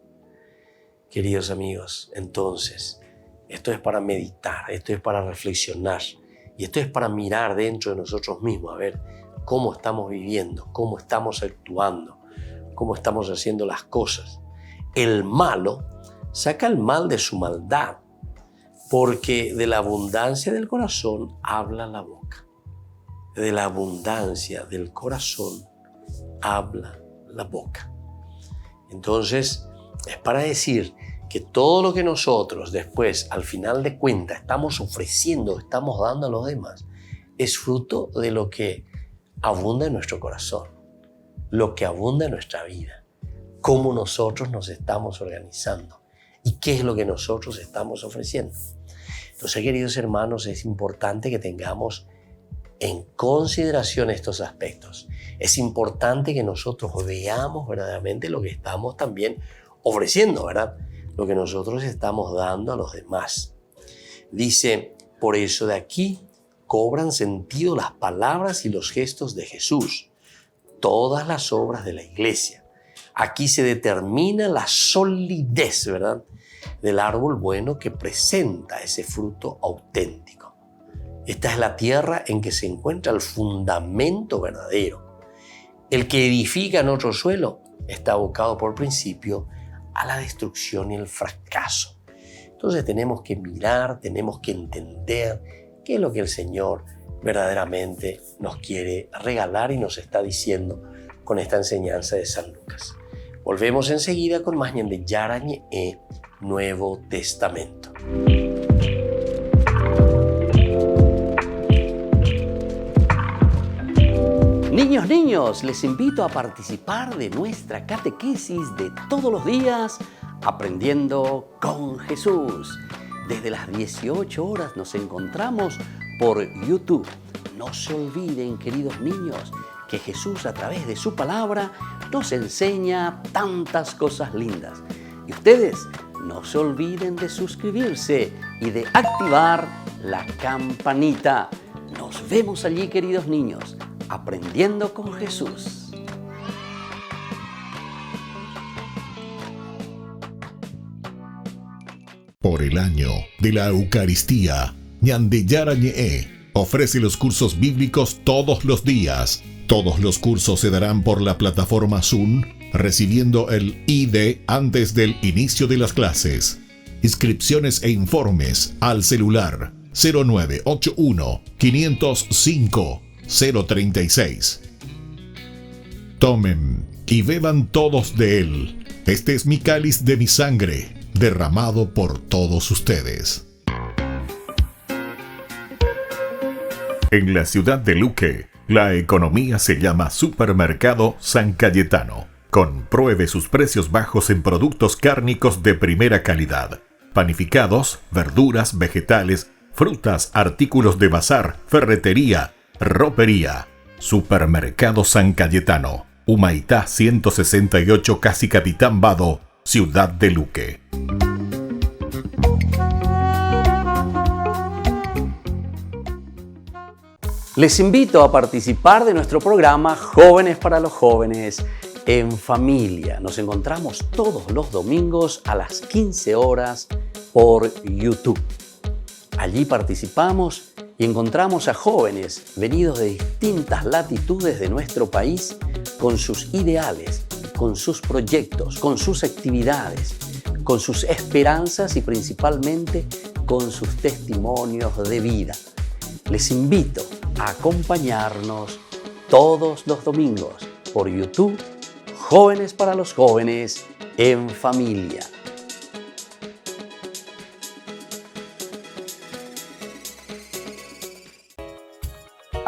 Queridos amigos, entonces, esto es para meditar, esto es para reflexionar y esto es para mirar dentro de nosotros mismos, a ver cómo estamos viviendo, cómo estamos actuando, cómo estamos haciendo las cosas. El malo saca el mal de su maldad, porque de la abundancia del corazón habla la boca. De la abundancia del corazón habla la boca. Entonces, es para decir que todo lo que nosotros después, al final de cuentas, estamos ofreciendo, estamos dando a los demás, es fruto de lo que abunda en nuestro corazón, lo que abunda en nuestra vida, cómo nosotros nos estamos organizando y qué es lo que nosotros estamos ofreciendo. Entonces, queridos hermanos, es importante que tengamos en consideración estos aspectos. Es importante que nosotros veamos verdaderamente lo que estamos también ofreciendo, ¿verdad? lo que nosotros estamos dando a los demás. Dice, por eso de aquí cobran sentido las palabras y los gestos de Jesús, todas las obras de la iglesia. Aquí se determina la solidez, ¿verdad?, del árbol bueno que presenta ese fruto auténtico. Esta es la tierra en que se encuentra el fundamento verdadero. El que edifica en otro suelo está abocado por principio a la destrucción y el fracaso. Entonces tenemos que mirar, tenemos que entender qué es lo que el Señor verdaderamente nos quiere regalar y nos está diciendo con esta enseñanza de San Lucas. Volvemos enseguida con más Ñande Yarañe Nuevo Testamento. Niños, les invito a participar de nuestra catequesis de todos los días, Aprendiendo con Jesús. Desde las 18 horas nos encontramos por YouTube. No se olviden, queridos niños, que Jesús a través de su palabra nos enseña tantas cosas lindas. Y ustedes no se olviden de suscribirse y de activar la campanita. Nos vemos allí, queridos niños, Aprendiendo con Jesús. Por el año de la Eucaristía, Ñande Yarañe ofrece los cursos bíblicos todos los días. Todos los cursos se darán por la plataforma Zoom, recibiendo el ID antes del inicio de las clases. Inscripciones e informes al celular 0981 505 036. Tomen y beban todos de él. Este es mi cáliz de mi sangre, derramado por todos ustedes. En la ciudad de Luque, la economía se llama Supermercado San Cayetano. Compruebe sus precios bajos en productos cárnicos de primera calidad. Panificados, verduras, vegetales, frutas, artículos de bazar, ferretería, ropería. Supermercado San Cayetano. Humaitá 168, casi Capitán Vado, ciudad de Luque. Les invito a participar de nuestro programa Jóvenes para los Jóvenes en Familia. Nos encontramos todos los domingos a las 15 horas por YouTube. Allí participamos y encontramos a jóvenes venidos de distintas latitudes de nuestro país con sus ideales, con sus proyectos, con sus actividades, con sus esperanzas y principalmente con sus testimonios de vida. Les invito a acompañarnos todos los domingos por YouTube, Jóvenes para los Jóvenes en Familia.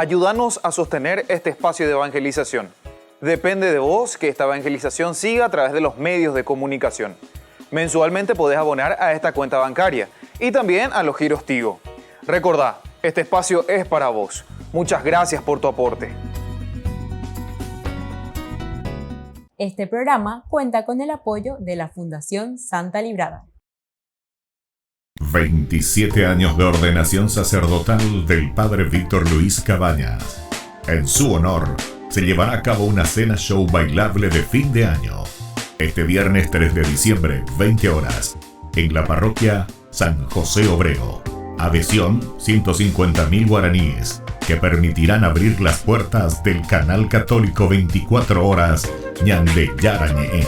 Ayúdanos a sostener este espacio de evangelización. Depende de vos que esta evangelización siga a través de los medios de comunicación. Mensualmente podés abonar a esta cuenta bancaria y también a los giros Tigo. Recordá, este espacio es para vos. Muchas gracias por tu aporte. Este programa cuenta con el apoyo de la Fundación Santa Librada. 27 años de ordenación sacerdotal del Padre Víctor Luis Cabañas. En su honor, se llevará a cabo una cena show bailable de fin de año. Este viernes 3 de diciembre, 20 horas, en la parroquia San José Obrero. Adhesión, 150.000 guaraníes, que permitirán abrir las puertas del canal católico 24 horas, Ñande Yarañe.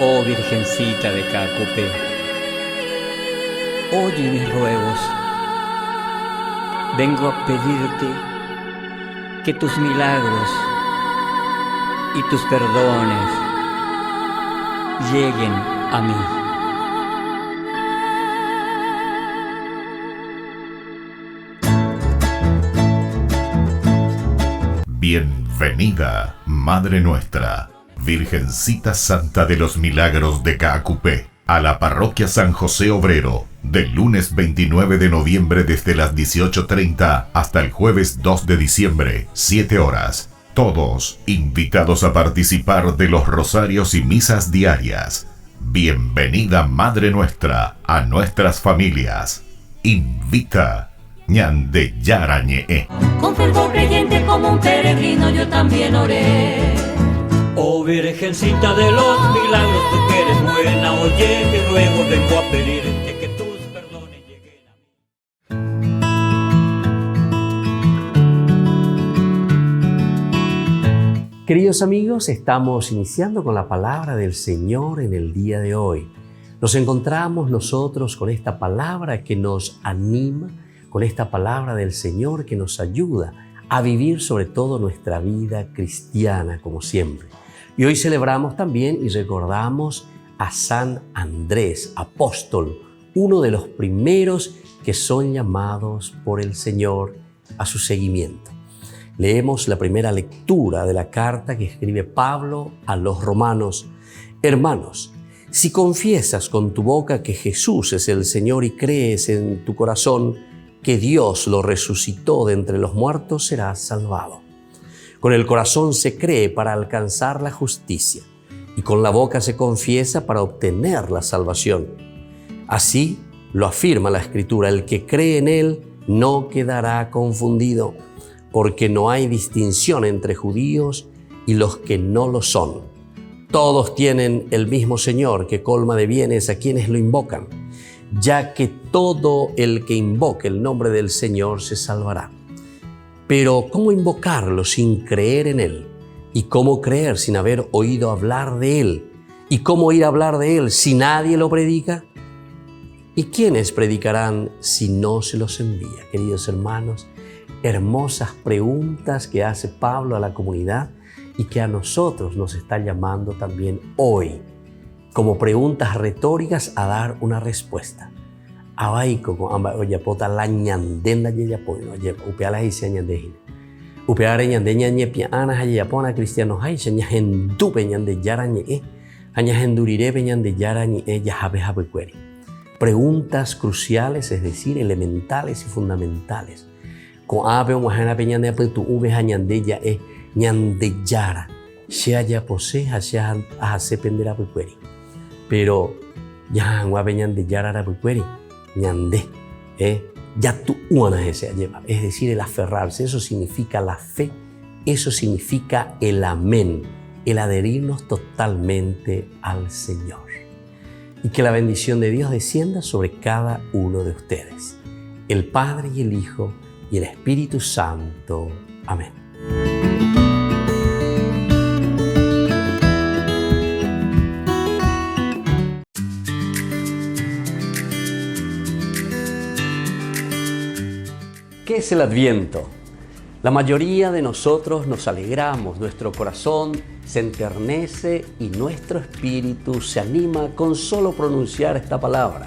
Oh Virgencita de Cacupé, oye mis ruegos. Vengo a pedirte que tus milagros y tus perdones lleguen a mí. Bien. Venida, Madre Nuestra, Virgencita Santa de los Milagros de Caacupé, a la Parroquia San José Obrero, del lunes 29 de noviembre desde las 18:30 hasta el jueves 2 de diciembre, 7 horas. Todos invitados a participar de los rosarios y misas diarias. Bienvenida, Madre Nuestra, a nuestras familias. Invita Ñande Yarañe. Con fervor creyente como un peregrino yo también oré. Oh Virgencita de los Milagros, tú que eres buena, oye mi ruego, vengo a pedirte que tus perdones lleguen a mí. Queridos amigos, estamos iniciando con la palabra del Señor en el día de hoy. Nos encontramos nosotros con esta palabra que nos anima, con esta palabra del Señor que nos ayuda a vivir sobre todo nuestra vida cristiana como siempre. Y hoy celebramos también y recordamos a San Andrés, apóstol, uno de los primeros que son llamados por el Señor a su seguimiento. Leemos la primera lectura de la carta que escribe Pablo a los romanos. Hermanos, si confiesas con tu boca que Jesús es el Señor y crees en tu corazón que Dios lo resucitó de entre los muertos, serás salvado. Con el corazón se cree para alcanzar la justicia y con la boca se confiesa para obtener la salvación. Así lo afirma la Escritura: el que cree en Él no quedará confundido, porque no hay distinción entre judíos y los que no lo son. Todos tienen el mismo Señor que colma de bienes a quienes lo invocan, ya que todo el que invoque el nombre del Señor se salvará. Pero ¿cómo invocarlo sin creer en Él? ¿Y cómo creer sin haber oído hablar de Él? ¿Y cómo oír hablar de Él si nadie lo predica? ¿Y quiénes predicarán si no se los envía? Queridos hermanos, hermosas preguntas que hace Pablo a la comunidad y que a nosotros nos está llamando también hoy, como preguntas retóricas a dar una respuesta. Abaiko con amba oyapota la ñandenda yeyapono upeala hice ñandejin. Upeare ñandeña ñepiana hayapona cristianos hay seña gendupe ñande yarañe aña gendurire ñande yarañe yahabe habecueri. Preguntas cruciales, es decir, elementales y fundamentales. Con ave muajana peñande tu ube ñandeya ñande yara sea ya posee hacia hace pendera becueri. Pero ya guabe ñande yara becueri. Ñandé, ya tu una ese lleva, es decir, el aferrarse. Eso significa la fe, eso significa el amén, el adherirnos totalmente al Señor. Y que la bendición de Dios descienda sobre cada uno de ustedes, el Padre y el Hijo y el Espíritu Santo. Amén. ¿Qué es el Adviento? La mayoría de nosotros nos alegramos, nuestro corazón se enternece y nuestro espíritu se anima con solo pronunciar esta palabra.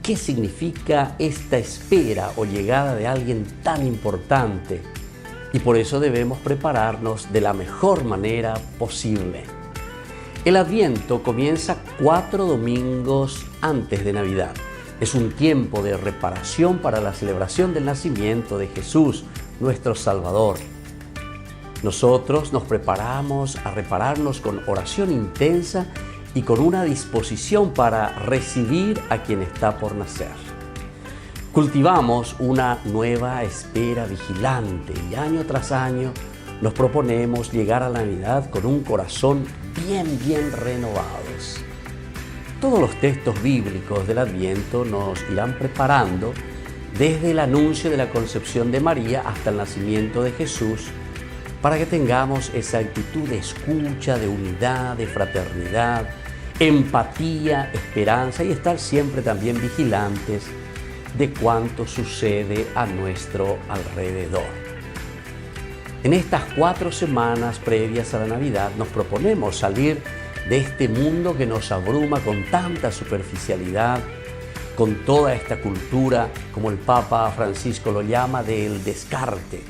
¿Qué significa esta espera o llegada de alguien tan importante? Y por eso debemos prepararnos de la mejor manera posible. El Adviento comienza 4 domingos antes de Navidad. Es un tiempo de reparación para la celebración del nacimiento de Jesús, nuestro Salvador. Nosotros nos preparamos a repararnos con oración intensa y con una disposición para recibir a quien está por nacer. Cultivamos una nueva espera vigilante y año tras año nos proponemos llegar a la Navidad con un corazón bien renovados. Todos los textos bíblicos del Adviento nos irán preparando desde el anuncio de la concepción de María hasta el nacimiento de Jesús, para que tengamos esa actitud de escucha, de unidad, de fraternidad, empatía, esperanza y estar siempre también vigilantes de cuanto sucede a nuestro alrededor. En estas 4 semanas previas a la Navidad nos proponemos salir de este mundo que nos abruma con tanta superficialidad, con toda esta cultura, como el Papa Francisco lo llama, del descarte,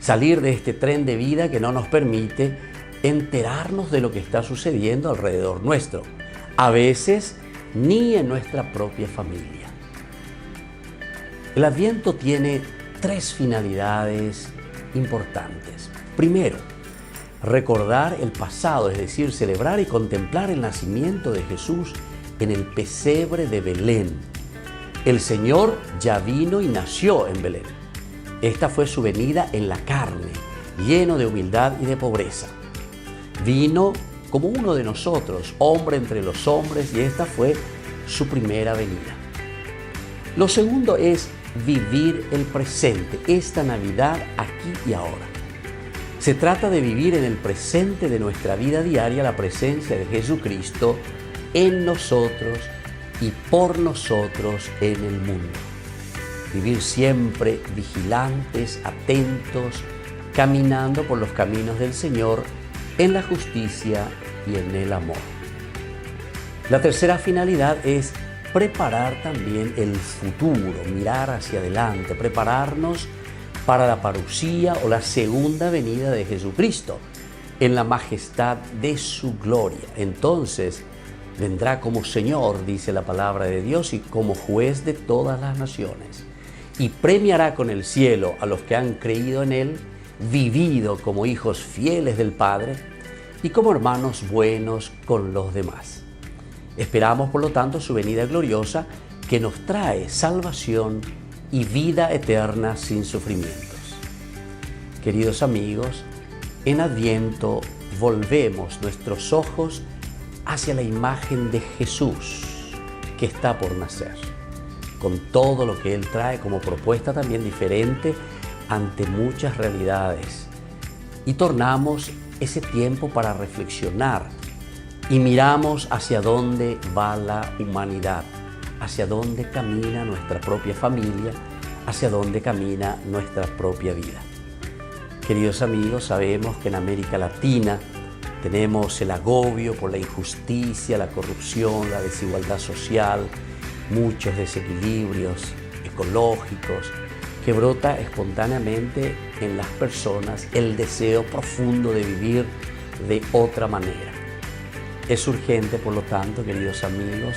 salir de este tren de vida que no nos permite enterarnos de lo que está sucediendo alrededor nuestro, a veces ni en nuestra propia familia. El Adviento tiene 3 finalidades importantes. Primero, recordar el pasado, es decir, celebrar y contemplar el nacimiento de Jesús en el pesebre de Belén. El Señor ya vino y nació en Belén. Esta fue su venida en la carne, lleno de humildad y de pobreza. Vino como uno de nosotros, hombre entre los hombres, y esta fue su primera venida. Lo segundo es vivir el presente, esta Navidad aquí y ahora. Se trata de vivir en el presente de nuestra vida diaria la presencia de Jesucristo en nosotros y por nosotros en el mundo. Vivir siempre vigilantes, atentos, caminando por los caminos del Señor en la justicia y en el amor. La tercera finalidad es preparar también el futuro, mirar hacia adelante, prepararnos para la parucía o la segunda venida de Jesucristo en la majestad de su gloria. Entonces vendrá como Señor, dice la palabra de Dios, y como juez de todas las naciones, y premiará con el cielo a los que han creído en Él, vivido como hijos fieles del Padre y como hermanos buenos con los demás. Esperamos, por lo tanto, su venida gloriosa que nos trae salvación y vida eterna sin sufrimientos. Queridos amigos, en Adviento volvemos nuestros ojos hacia la imagen de Jesús que está por nacer, con todo lo que Él trae como propuesta también diferente ante muchas realidades. Y tornamos ese tiempo para reflexionar y miramos hacia dónde va la humanidad, hacia dónde camina nuestra propia familia, hacia dónde camina nuestra propia vida. Queridos amigos, sabemos que en América Latina tenemos el agobio por la injusticia, la corrupción, la desigualdad social, muchos desequilibrios ecológicos, que brota espontáneamente en las personas el deseo profundo de vivir de otra manera. Es urgente, por lo tanto, queridos amigos,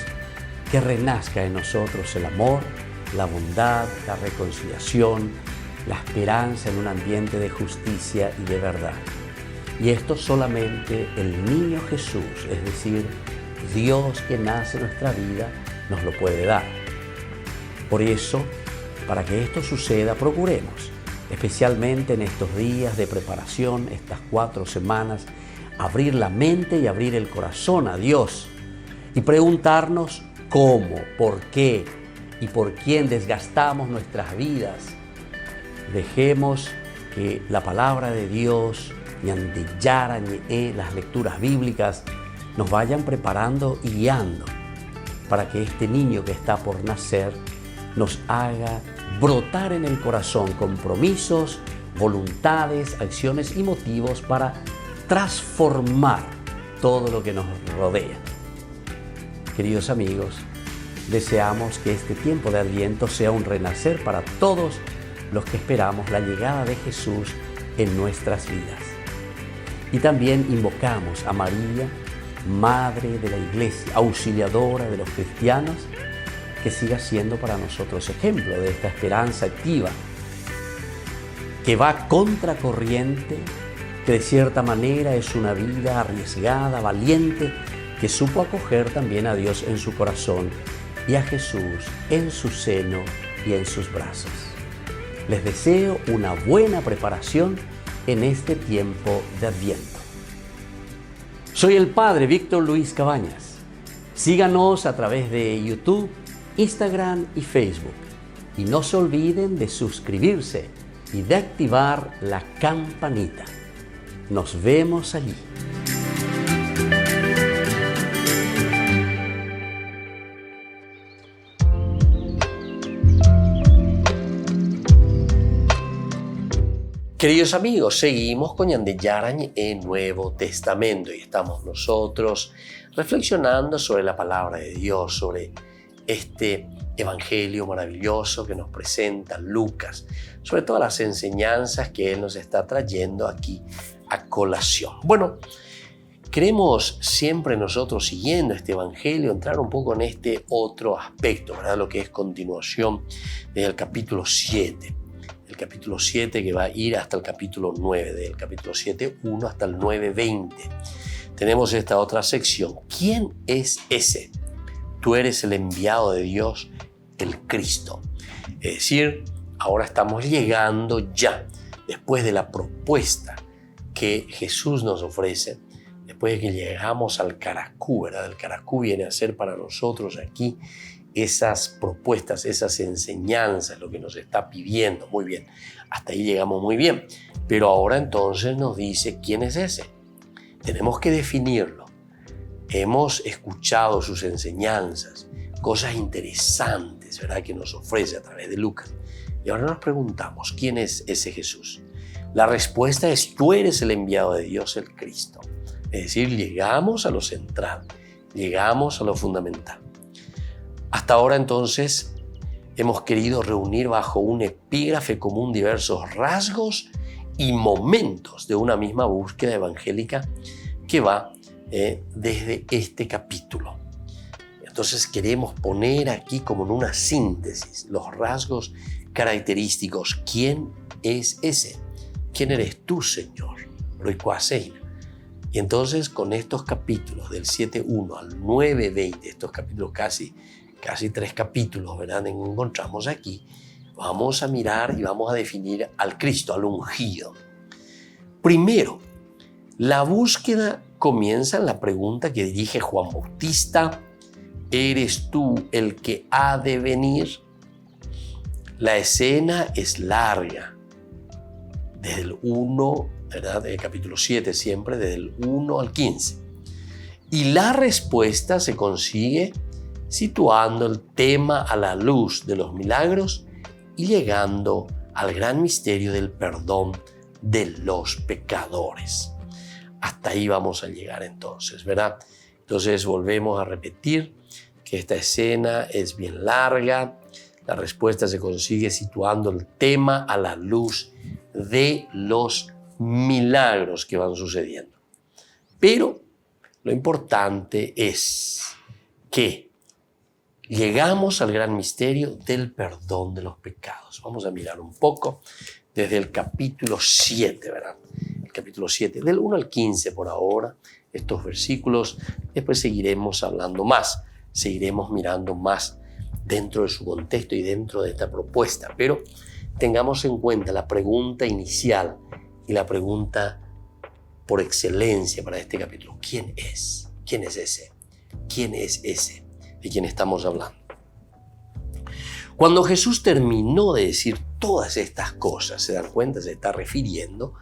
que renazca en nosotros el amor, la bondad, la reconciliación, la esperanza en un ambiente de justicia y de verdad. Y esto solamente el niño Jesús, es decir, Dios que nace en nuestra vida, nos lo puede dar. Por eso, para que esto suceda, procuremos, especialmente en estos días de preparación, estas 4 semanas, abrir la mente y abrir el corazón a Dios y preguntarnos cómo, por qué y por quién desgastamos nuestras vidas. Dejemos que la palabra de Dios, las lecturas bíblicas, nos vayan preparando y guiando para que este niño que está por nacer nos haga brotar en el corazón compromisos, voluntades, acciones y motivos para transformar todo lo que nos rodea. Queridos amigos, deseamos que este tiempo de Adviento sea un renacer para todos los que esperamos la llegada de Jesús en nuestras vidas. Y también invocamos a María, Madre de la Iglesia, auxiliadora de los cristianos, que siga siendo para nosotros ejemplo de esta esperanza activa, que va contracorriente, que de cierta manera es una vida arriesgada, valiente, que supo acoger también a Dios en su corazón y a Jesús en su seno y en sus brazos. Les deseo una buena preparación en este tiempo de Adviento. Soy el Padre Víctor Luis Cabañas. Síganos a través de YouTube, Instagram y Facebook. Y no se olviden de suscribirse y de activar la campanita. Nos vemos allí. Queridos amigos, seguimos con Ñandeyarañe en Nuevo Testamento y estamos nosotros reflexionando sobre la palabra de Dios, sobre este evangelio maravilloso que nos presenta Lucas, sobre todas las enseñanzas que él nos está trayendo aquí a colación. Bueno, queremos siempre nosotros, siguiendo este evangelio, entrar un poco en este otro aspecto, ¿verdad? Lo que es continuación desde el capítulo 7. El capítulo 7 que va a ir hasta el capítulo 9, del capítulo 7:1 hasta el 9:20. Tenemos esta otra sección. ¿Quién es ese? Tú eres el enviado de Dios, el Cristo. Es decir, ahora estamos llegando ya, después de la propuesta que Jesús nos ofrece, después de que llegamos al Caracú, ¿verdad? El Caracú viene a ser para nosotros aquí esas propuestas, esas enseñanzas, lo que nos está pidiendo. Muy bien, hasta ahí llegamos muy bien. Pero ahora entonces nos dice, ¿quién es ese? Tenemos que definirlo. Hemos escuchado sus enseñanzas, cosas interesantes, ¿verdad?, que nos ofrece a través de Lucas. Y ahora nos preguntamos, ¿quién es ese Jesús? La respuesta es, tú eres el enviado de Dios, el Cristo. Es decir, llegamos a lo central, llegamos a lo fundamental. Hasta ahora entonces hemos querido reunir bajo un epígrafe común diversos rasgos y momentos de una misma búsqueda evangélica que va desde este capítulo. Entonces queremos poner aquí como en una síntesis los rasgos característicos. ¿Quién es ese? ¿Quién eres tú, Señor? Y entonces con estos capítulos del 7:1 al 9:20, estos capítulos casi 3 capítulos, ¿verdad?, encontramos aquí, vamos a mirar y vamos a definir al Cristo, al ungido. Primero, la búsqueda comienza en la pregunta que dirige Juan Bautista: ¿eres tú el que ha de venir? La escena es larga, desde el 1, ¿verdad?, del capítulo 7 siempre, desde el 1 al 15. Y la respuesta se consigue situando el tema a la luz de los milagros y llegando al gran misterio del perdón de los pecadores. Hasta ahí vamos a llegar entonces, ¿verdad? Entonces volvemos a repetir que esta escena es bien larga. La respuesta se consigue situando el tema a la luz de los milagros que van sucediendo. Pero lo importante es que llegamos al gran misterio del perdón de los pecados. Vamos a mirar un poco desde el capítulo 7, ¿verdad? El capítulo 7, del 1 al 15 por ahora, estos versículos. Después seguiremos hablando más, seguiremos mirando más dentro de su contexto y dentro de esta propuesta. Pero tengamos en cuenta la pregunta inicial y la pregunta por excelencia para este capítulo. ¿Quién es? ¿Quién es ese? ¿Quién es ese de quien estamos hablando? Cuando Jesús terminó de decir todas estas cosas, se dan cuenta, se está refiriendo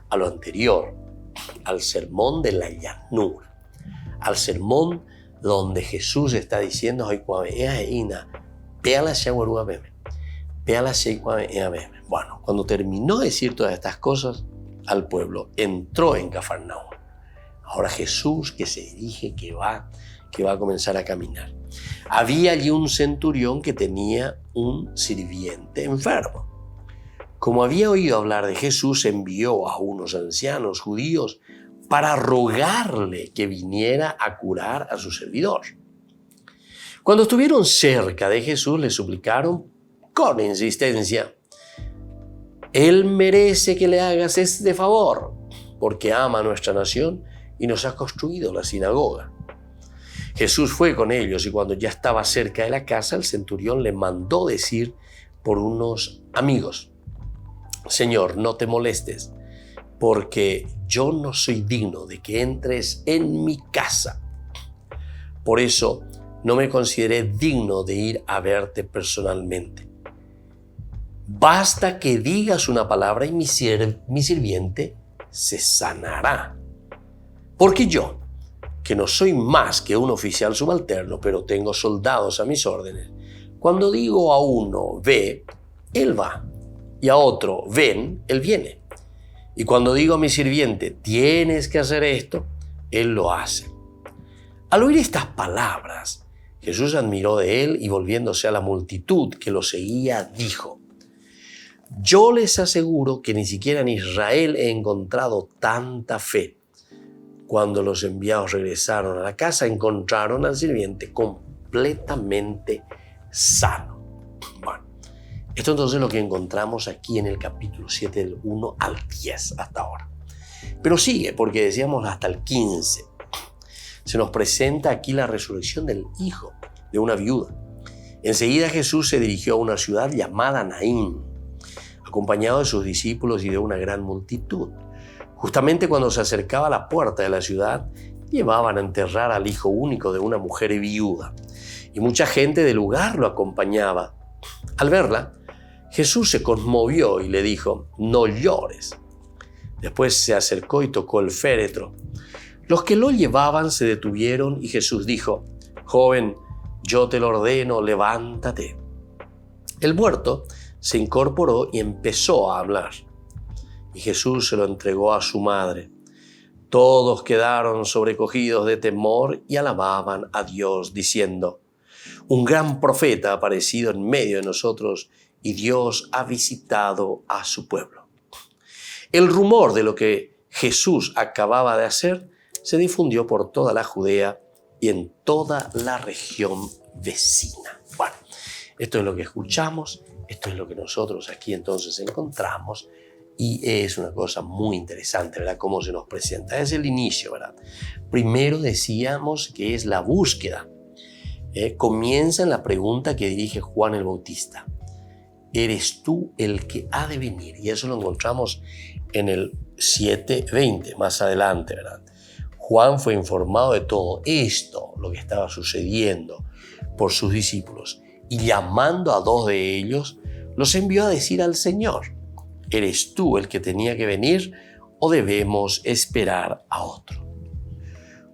a lo anterior, al sermón de la llanura, al sermón donde Jesús está diciendo, bueno, cuando terminó de decir todas estas cosas al pueblo, entró en Cafarnaúm. Ahora Jesús que se dirige, que va a comenzar a caminar. Había allí un centurión que tenía un sirviente enfermo. Como había oído hablar de Jesús, envió a unos ancianos judíos para rogarle que viniera a curar a su servidor. Cuando estuvieron cerca de Jesús, le suplicaron con insistencia: Él merece que le hagas este favor, porque ama a nuestra nación y nos ha construido la sinagoga. Jesús fue con ellos y cuando ya estaba cerca de la casa, el centurión le mandó decir por unos amigos: Señor, no te molestes, porque yo no soy digno de que entres en mi casa. Por eso no me consideré digno de ir a verte personalmente. Basta que digas una palabra y mi sirviente se sanará. Porque yo, que no soy más que un oficial subalterno, pero tengo soldados a mis órdenes, cuando digo a uno, ve, él va, y a otro, ven, él viene. Y cuando digo a mi sirviente, tienes que hacer esto, él lo hace. Al oír estas palabras, Jesús admiró de él y volviéndose a la multitud que lo seguía, dijo: yo les aseguro que ni siquiera en Israel he encontrado tanta fe. Cuando los enviados regresaron a la casa, encontraron al sirviente completamente sano. Bueno, esto entonces es lo que encontramos aquí en el capítulo 7 del 1 al 10 hasta ahora. Pero sigue, porque decíamos hasta el 15. Se nos presenta aquí la resurrección del hijo de una viuda. Enseguida Jesús se dirigió a una ciudad llamada Naín, acompañado de sus discípulos y de una gran multitud. Justamente cuando se acercaba a la puerta de la ciudad, llevaban a enterrar al hijo único de una mujer viuda, y mucha gente del lugar lo acompañaba. Al verla, Jesús se conmovió y le dijo: no llores. Después se acercó y tocó el féretro. Los que lo llevaban se detuvieron y Jesús dijo: joven, yo te lo ordeno, levántate. El muerto se incorporó y empezó a hablar. Y Jesús se lo entregó a su madre. Todos quedaron sobrecogidos de temor y alababan a Dios, diciendo: un gran profeta ha aparecido en medio de nosotros y Dios ha visitado a su pueblo. El rumor de lo que Jesús acababa de hacer se difundió por toda la Judea y en toda la región vecina. Bueno, esto es lo que escuchamos, esto es lo que nosotros aquí entonces encontramos. Y es una cosa muy interesante, ¿verdad? Cómo se nos presenta. Es el inicio, ¿verdad? Primero decíamos que es la búsqueda. Comienza en la pregunta que dirige Juan el Bautista: ¿eres tú el que ha de venir? Y eso lo encontramos en el 7:20, más adelante, ¿verdad? Juan fue informado de todo esto, lo que estaba sucediendo, por sus discípulos. Y llamando a 2 de ellos, los envió a decir al Señor: ¿eres tú el que tenía que venir o debemos esperar a otro?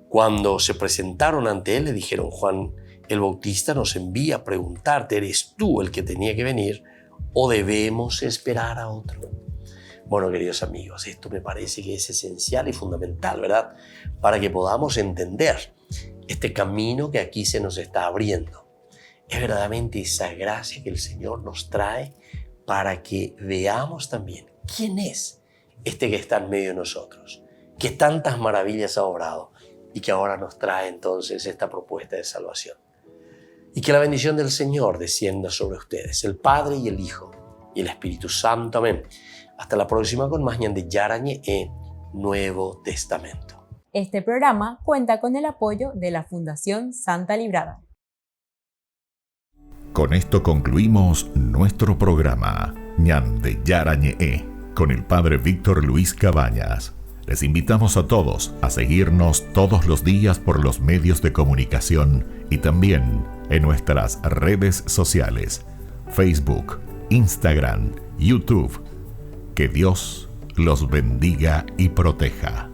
Cuando se presentaron ante él, le dijeron: Juan el Bautista nos envía a preguntarte, ¿eres tú el que tenía que venir o debemos esperar a otro? Bueno, queridos amigos, esto me parece que es esencial y fundamental, ¿verdad? Para que podamos entender este camino que aquí se nos está abriendo. Es verdaderamente esa gracia que el Señor nos trae para que veamos también quién es este que está en medio de nosotros, que tantas maravillas ha obrado y que ahora nos trae entonces esta propuesta de salvación. Y que la bendición del Señor descienda sobre ustedes, el Padre y el Hijo y el Espíritu Santo. Amén. Hasta la próxima con más Ñande Yarañe e Nuevo Testamento. Este programa cuenta con el apoyo de la Fundación Santa Librada. Con esto concluimos nuestro programa Ñande Yarañe con el Padre Víctor Luis Cabañas. Les invitamos a todos a seguirnos todos los días por los medios de comunicación y también en nuestras redes sociales, Facebook, Instagram, YouTube. Que Dios los bendiga y proteja.